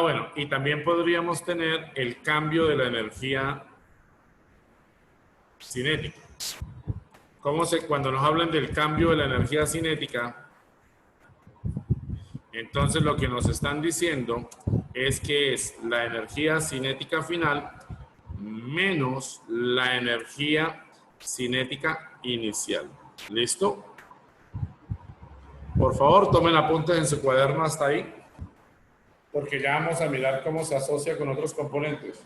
bueno, y también podríamos tener el cambio de la energía cinética. Cuando nos hablan del cambio de la energía cinética, entonces lo que nos están diciendo es que es la energía cinética final menos la energía cinética inicial. ¿Listo? Por favor, tomen apuntes en su cuaderno hasta ahí, porque ya vamos a mirar cómo se asocia con otros componentes.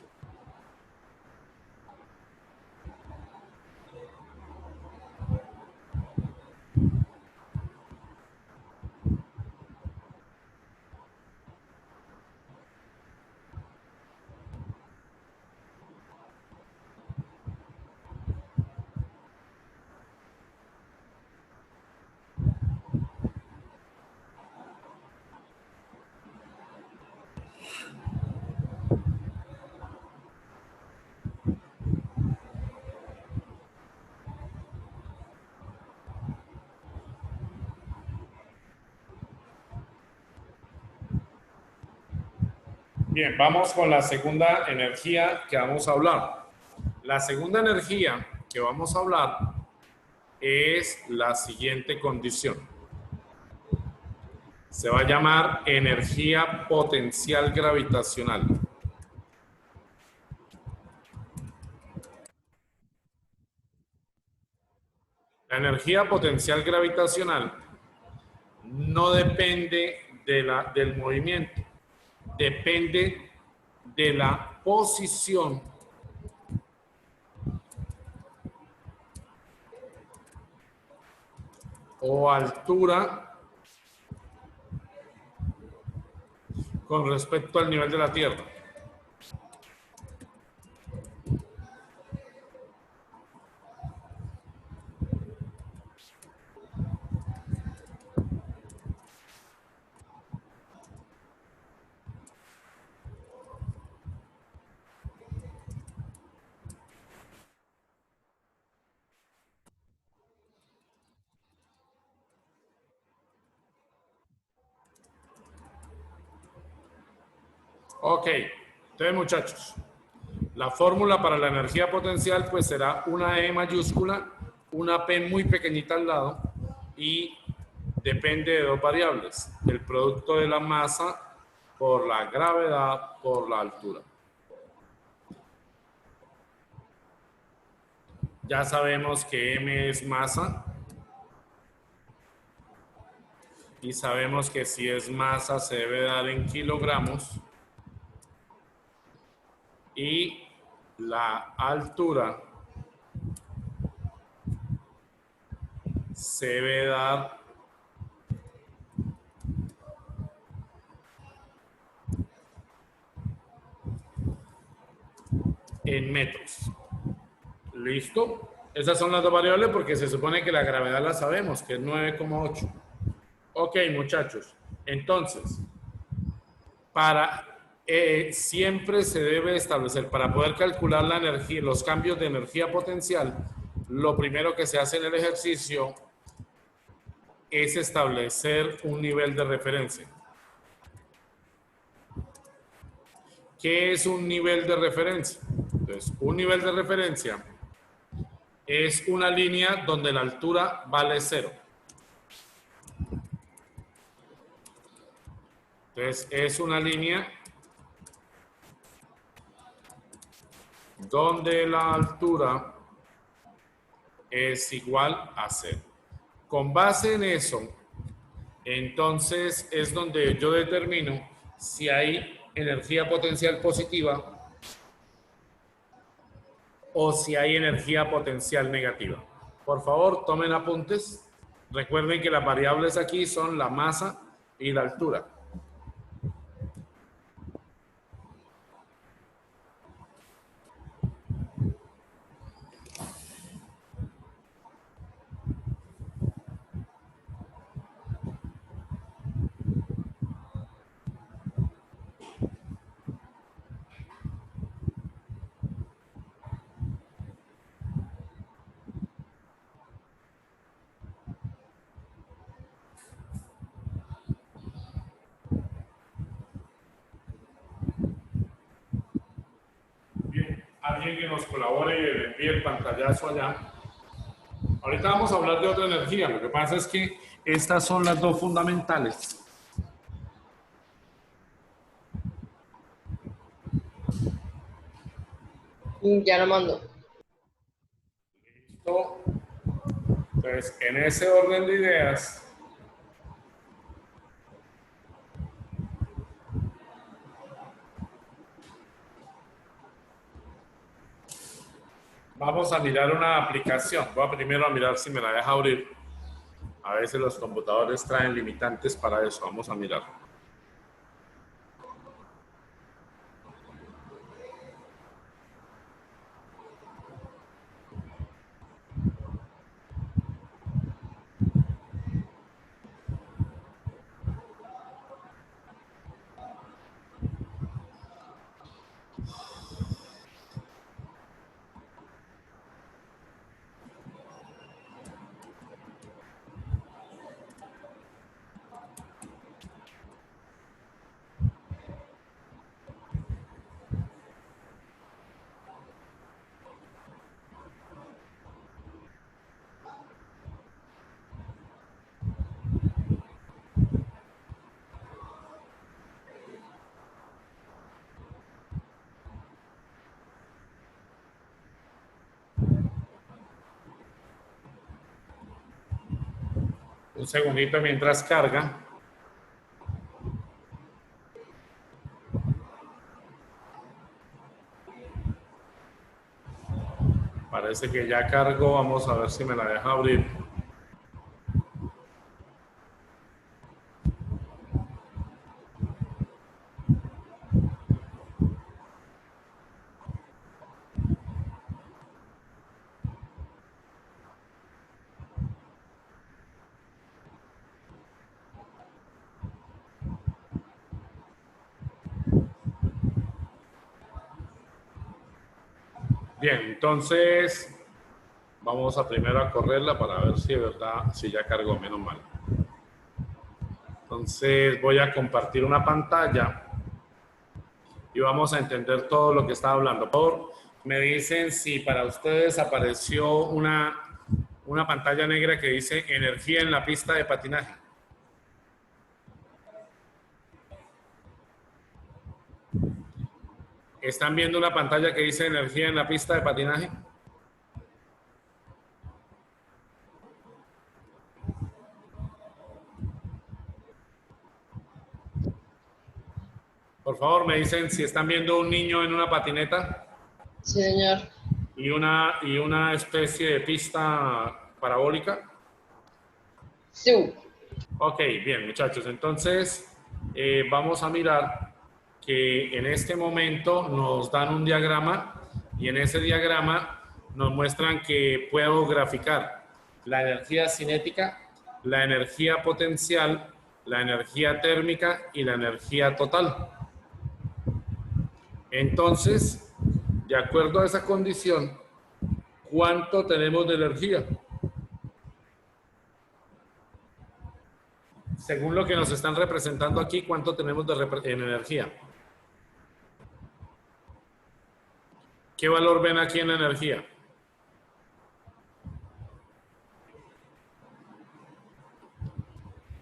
Bien, vamos con la segunda energía que vamos a hablar. La segunda energía que vamos a hablar es la siguiente condición. Se va a llamar energía potencial gravitacional. La energía potencial gravitacional no depende del movimiento, depende de la posición o altura con respecto al nivel de la Tierra. Ok, entonces muchachos, la fórmula para la energía potencial pues será una E mayúscula, una P muy pequeñita al lado y depende de dos variables, el producto de la masa por la gravedad por la altura. Ya sabemos que M es masa y sabemos que si es masa se debe dar en kilogramos y la altura se debe dar en metros. ¿Listo? Esas son las dos variables porque se supone que la gravedad la sabemos, que es 9,8. Ok, muchachos. Entonces, siempre se debe establecer, para poder calcular la energía, los cambios de energía potencial, lo primero que se hace en el ejercicio es establecer un nivel de referencia. ¿Qué es un nivel de referencia? Entonces, un nivel de referencia es una línea donde la altura vale 0. Entonces, es una línea donde la altura es igual a 0. Con base en eso, entonces es donde yo determino si hay energía potencial positiva o si hay energía potencial negativa. Por favor, tomen apuntes. Recuerden que las variables aquí son la masa y la altura. Bien, alguien que nos colabore y le envíe el pantallazo allá. Ahorita vamos a hablar de otra energía. Lo que pasa es que estas son las dos fundamentales. Ya lo mando. ¿Listo? Entonces, en ese orden de ideas, vamos a mirar una aplicación. Voy a primero a mirar si me la deja abrir. A veces los computadores traen limitantes para eso. Vamos a mirar. Un segundito mientras carga. Parece que ya cargó. Vamos a ver si me la deja abrir. Bien, entonces vamos a primero a correrla para ver si de verdad, si ya cargó, menos mal. Entonces voy a compartir una pantalla y vamos a entender todo lo que está hablando. Por favor, me dicen si para ustedes apareció una pantalla negra que dice energía en la pista de patinaje. ¿Están viendo una pantalla que dice energía en la pista de patinaje? Por favor, me dicen si están viendo un niño en una patineta Sí, señor. y una especie de pista parabólica. Sí. Ok, bien, muchachos. Entonces, vamos a mirar que en este momento nos dan un diagrama y en ese diagrama nos muestran que puedo graficar la energía cinética, la energía potencial, la energía térmica y la energía total. Entonces, de acuerdo a esa condición, ¿cuánto tenemos de energía? Según lo que nos están representando aquí, ¿cuánto tenemos en energía? ¿Qué valor ven aquí en la energía?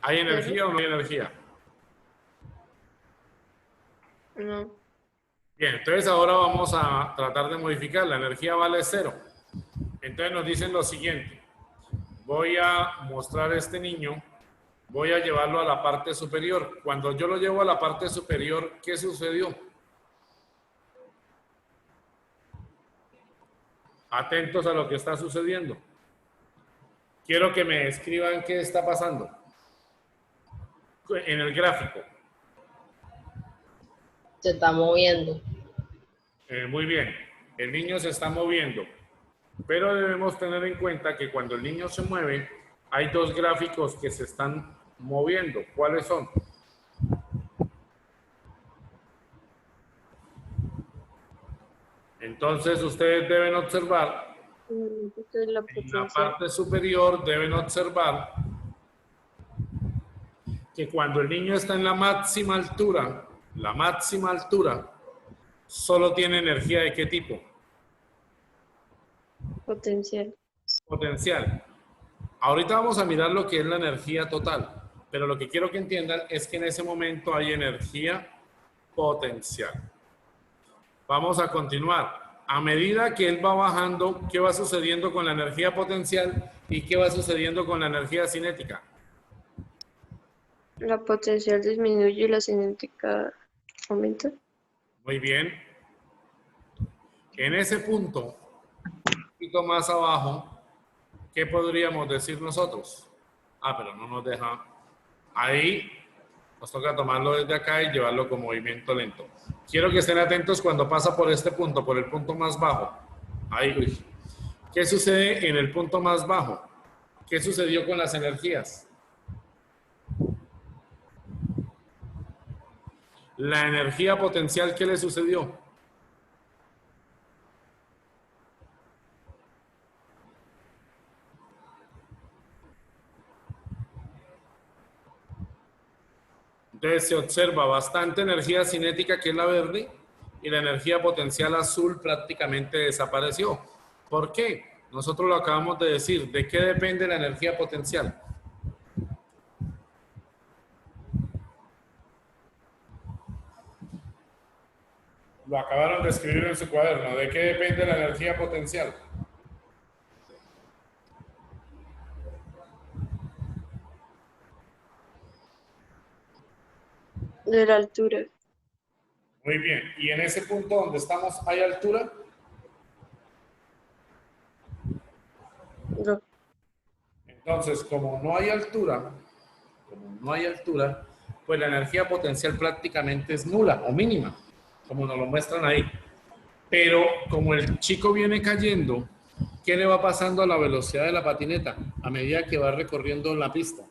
¿Hay energía o no hay energía? No. Bien, entonces ahora vamos a tratar de modificar. La energía vale 0. Entonces nos dicen lo siguiente. Voy a mostrar a este niño, voy a llevarlo a la parte superior. Cuando yo lo llevo a la parte superior, ¿qué sucedió? Atentos a lo que está sucediendo. Quiero que me escriban qué está pasando en el gráfico. Se está moviendo. Muy bien, el niño se está moviendo, pero debemos tener en cuenta que cuando el niño se mueve, hay dos gráficos que se están moviendo. ¿Cuáles son? Entonces ustedes deben observar, Esta es la en la potencia. parte superior deben observar que cuando el niño está en la máxima altura, solo tiene energía ¿de qué tipo? Potencial. Potencial. Ahorita vamos a mirar lo que es la energía total, pero lo que quiero que entiendan es que en ese momento hay energía potencial. Vamos a continuar. A medida que él va bajando, ¿qué va sucediendo con la energía potencial y qué va sucediendo con la energía cinética? La potencial disminuye y la cinética aumenta. Muy bien. En ese punto, un poquito más abajo, ¿qué podríamos decir nosotros? Ah, pero no nos deja. Ahí nos toca tomarlo desde acá y llevarlo con movimiento lento. Quiero que estén atentos cuando pasa por este punto, por el punto más bajo. Ahí, uy. ¿Qué sucede en el punto más bajo? ¿Qué sucedió con las energías? La energía potencial, ¿qué le sucedió? Entonces se observa bastante energía cinética, que es la verde, y la energía potencial azul prácticamente desapareció. ¿Por qué? Nosotros lo acabamos de decir. ¿De qué depende la energía potencial? Lo acabaron de escribir en su cuaderno. ¿De qué depende la energía potencial? De la altura. Muy bien. ¿Y en ese punto donde estamos hay altura? No. Entonces, como no hay altura, pues la energía potencial prácticamente es nula o mínima, como nos lo muestran ahí. Pero como el chico viene cayendo, ¿qué le va pasando a la velocidad de la patineta a medida que va recorriendo la pista?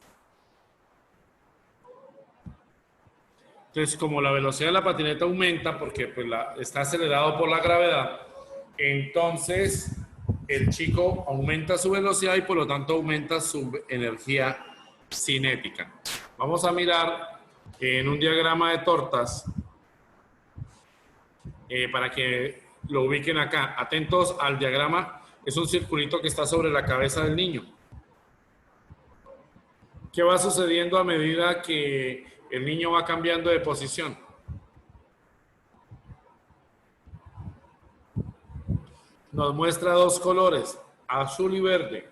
Entonces, como la velocidad de la patineta aumenta porque pues, está acelerado por la gravedad, entonces el chico aumenta su velocidad y por lo tanto aumenta su energía cinética. Vamos a mirar en un diagrama de tortas para que lo ubiquen acá. Atentos al diagrama, es un circulito que está sobre la cabeza del niño. ¿Qué va sucediendo a medida que el niño va cambiando de posición? Nos muestra dos colores, azul y verde.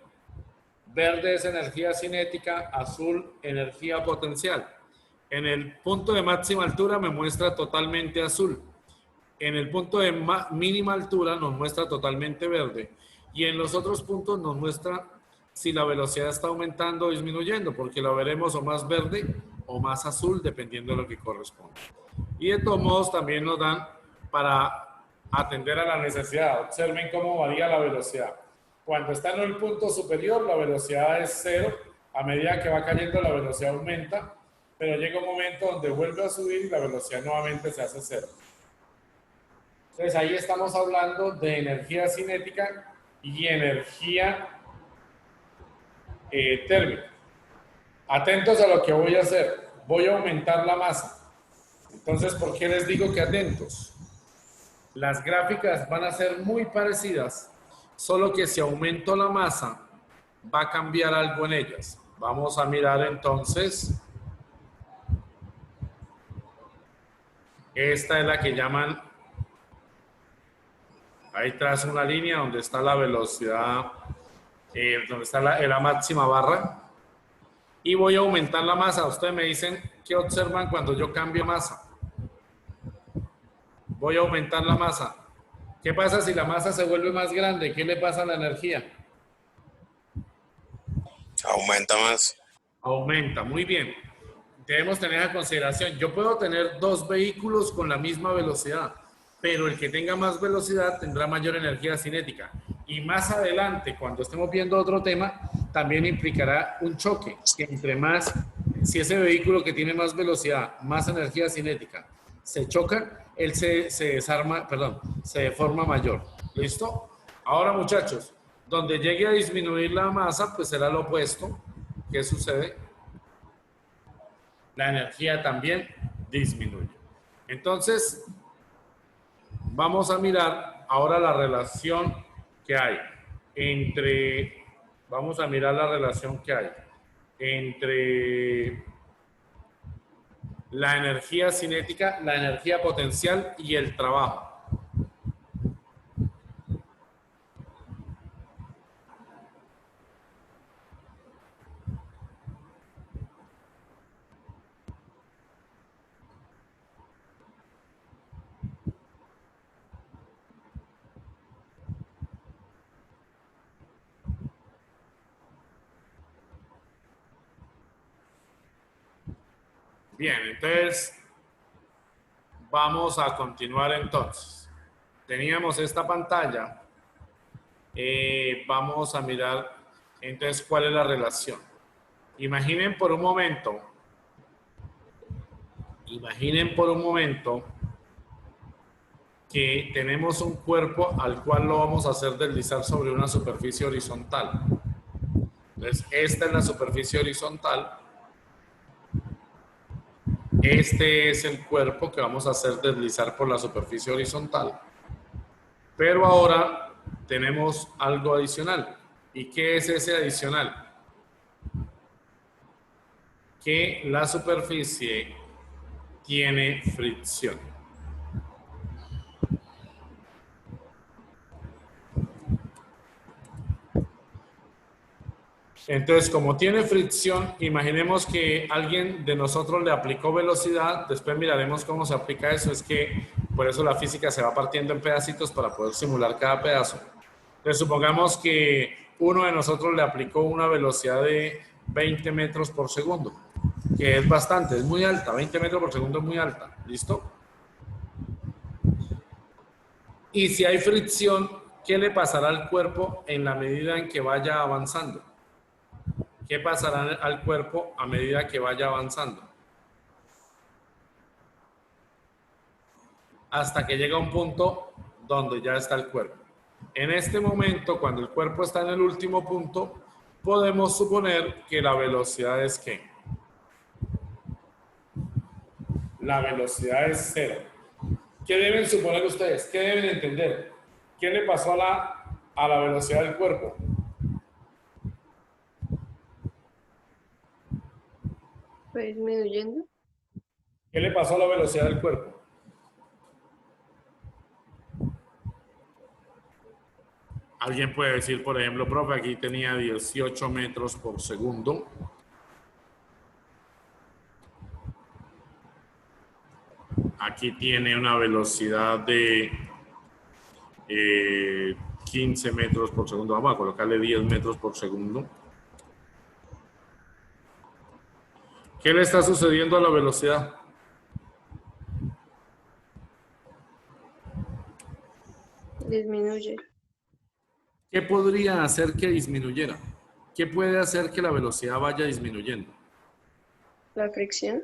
Verde es energía cinética, azul energía potencial. En el punto de máxima altura me muestra totalmente azul. En el punto de mínima altura nos muestra totalmente verde. Y en los otros puntos nos muestra si la velocidad está aumentando o disminuyendo, porque lo veremos o más verde o más azul, dependiendo de lo que corresponda. Y de todos modos también nos dan para atender a la necesidad. Observen cómo varía la velocidad. Cuando está en el punto superior, la velocidad es 0. A medida que va cayendo, la velocidad aumenta, pero llega un momento donde vuelve a subir y la velocidad nuevamente se hace 0. Entonces ahí estamos hablando de energía cinética y energía térmica. Atentos a lo que voy a hacer. Voy a aumentar la masa. Entonces, ¿por qué les digo que atentos? Las gráficas van a ser muy parecidas, solo que si aumento la masa, va a cambiar algo en ellas. Vamos a mirar entonces. Esta es la que llaman, ahí trazo una línea donde está la velocidad, donde está la máxima barra. Y voy a aumentar la masa. Ustedes me dicen, ¿qué observan cuando yo cambio masa? Voy a aumentar la masa. ¿Qué pasa si la masa se vuelve más grande? ¿Qué le pasa a la energía? Aumenta más. Aumenta, muy bien. Debemos tener en consideración, yo puedo tener dos vehículos con la misma velocidad, pero el que tenga más velocidad tendrá mayor energía cinética. Y más adelante, cuando estemos viendo otro tema, también implicará un choque, que entre más, si ese vehículo que tiene más velocidad, más energía cinética, se choca, él se desarma, perdón, se deforma mayor. ¿Listo? Ahora, muchachos, donde llegue a disminuir la masa, pues será lo opuesto. ¿Qué sucede? La energía también disminuye. Entonces, vamos a mirar ahora la relación que hay entre, vamos a mirar la relación que hay entre la energía cinética, la energía potencial y el trabajo. Bien, entonces vamos a continuar entonces. Teníamos esta pantalla. Vamos a mirar entonces cuál es la relación. Imaginen por un momento que tenemos un cuerpo al cual lo vamos a hacer deslizar sobre una superficie horizontal. Entonces, esta es la superficie horizontal. Este es el cuerpo que vamos a hacer deslizar por la superficie horizontal. Pero ahora tenemos algo adicional. ¿Y qué es ese adicional? Que la superficie tiene fricción. Entonces, como tiene fricción, imaginemos que alguien de nosotros le aplicó velocidad, después miraremos cómo se aplica eso, es que por eso la física se va partiendo en pedacitos para poder simular cada pedazo. Entonces, supongamos que uno de nosotros le aplicó una velocidad de 20 metros por segundo, que es bastante, es muy alta, 20 metros por segundo es muy alta, ¿listo? Y si hay fricción, ¿qué le pasará al cuerpo en la medida en que vaya avanzando? ¿Qué pasará al cuerpo a medida que vaya avanzando? Hasta que llega a un punto donde ya está el cuerpo. En este momento, cuando el cuerpo está en el último punto, podemos suponer que la velocidad es ¿qué? La velocidad es 0. ¿Qué deben suponer ustedes? ¿Qué deben entender? ¿Qué le pasó a la velocidad del cuerpo? Fue disminuyendo. ¿Qué le pasó a la velocidad del cuerpo? Alguien puede decir, por ejemplo, profe, aquí tenía 18 metros por segundo. Aquí tiene una velocidad de 15 metros por segundo. Vamos a colocarle 10 metros por segundo. ¿Qué le está sucediendo a la velocidad? Disminuye. ¿Qué podría hacer que disminuyera? ¿Qué puede hacer que la velocidad vaya disminuyendo? La fricción.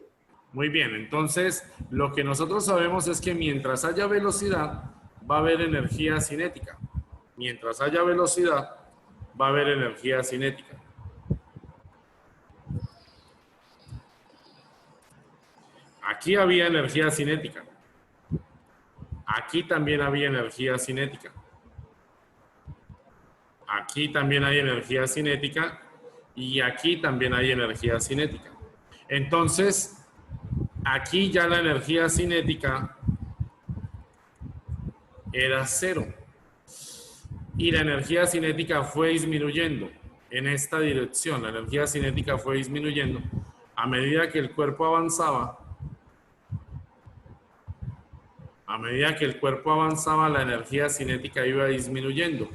Muy bien, entonces lo que nosotros sabemos es que mientras haya velocidad, va a haber energía cinética. Mientras haya velocidad, va a haber energía cinética. Aquí había energía cinética. Aquí también había energía cinética. Aquí también hay energía cinética y aquí también hay energía cinética. Entonces, aquí ya la energía cinética era 0. Y la energía cinética fue disminuyendo en esta dirección. La energía cinética fue disminuyendo a medida que el cuerpo avanzaba. A medida que el cuerpo avanzaba, la energía cinética iba disminuyendo.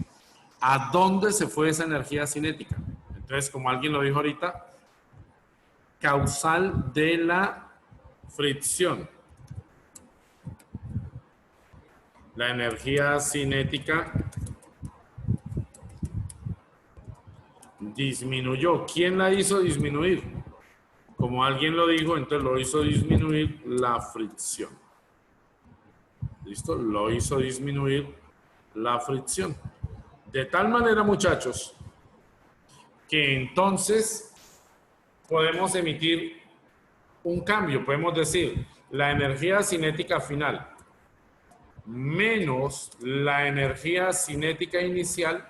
¿A dónde se fue esa energía cinética? Entonces, como alguien lo dijo ahorita, causal de la fricción. La energía cinética disminuyó. ¿Quién la hizo disminuir? Como alguien lo dijo, entonces lo hizo disminuir la fricción. ¿Listo? Lo hizo disminuir la fricción. De tal manera, muchachos, que entonces podemos emitir un cambio. Podemos decir la energía cinética final menos la energía cinética inicial.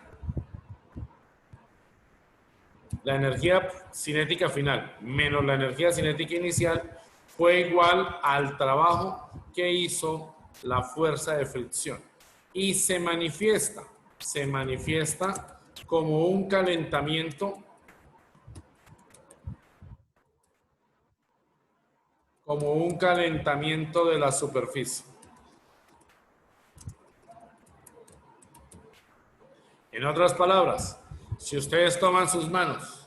La energía cinética final menos la energía cinética inicial fue igual al trabajo que hizo la fuerza de fricción. Y se manifiesta como un calentamiento, de la superficie. En otras palabras, si ustedes toman sus manos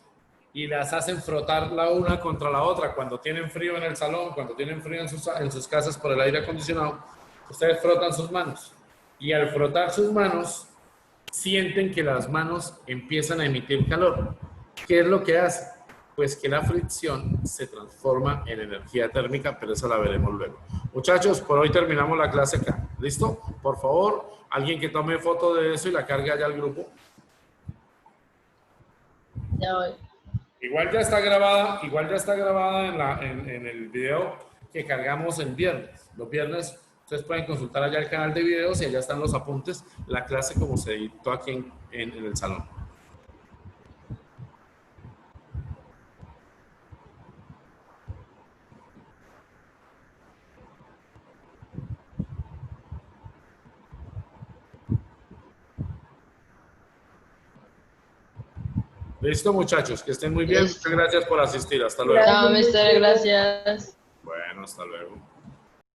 y las hacen frotar la una contra la otra cuando tienen frío en el salón, cuando tienen frío en sus casas por el aire acondicionado, ustedes frotan sus manos. Y al frotar sus manos, sienten que las manos empiezan a emitir calor. ¿Qué es lo que hace? Pues que la fricción se transforma en energía térmica, pero eso la veremos luego. Muchachos, por hoy terminamos la clase acá. ¿Listo? Por favor, alguien que tome foto de eso y la cargue allá al grupo. Ya voy. Igual ya está grabada en el video que cargamos el viernes. Los viernes ustedes pueden consultar allá el canal de videos y allá están los apuntes, la clase como se dictó aquí en el salón. Listo, muchachos, que estén muy bien. Muchas gracias por asistir. Hasta luego. Chao, mister, gracias. Bueno, hasta luego.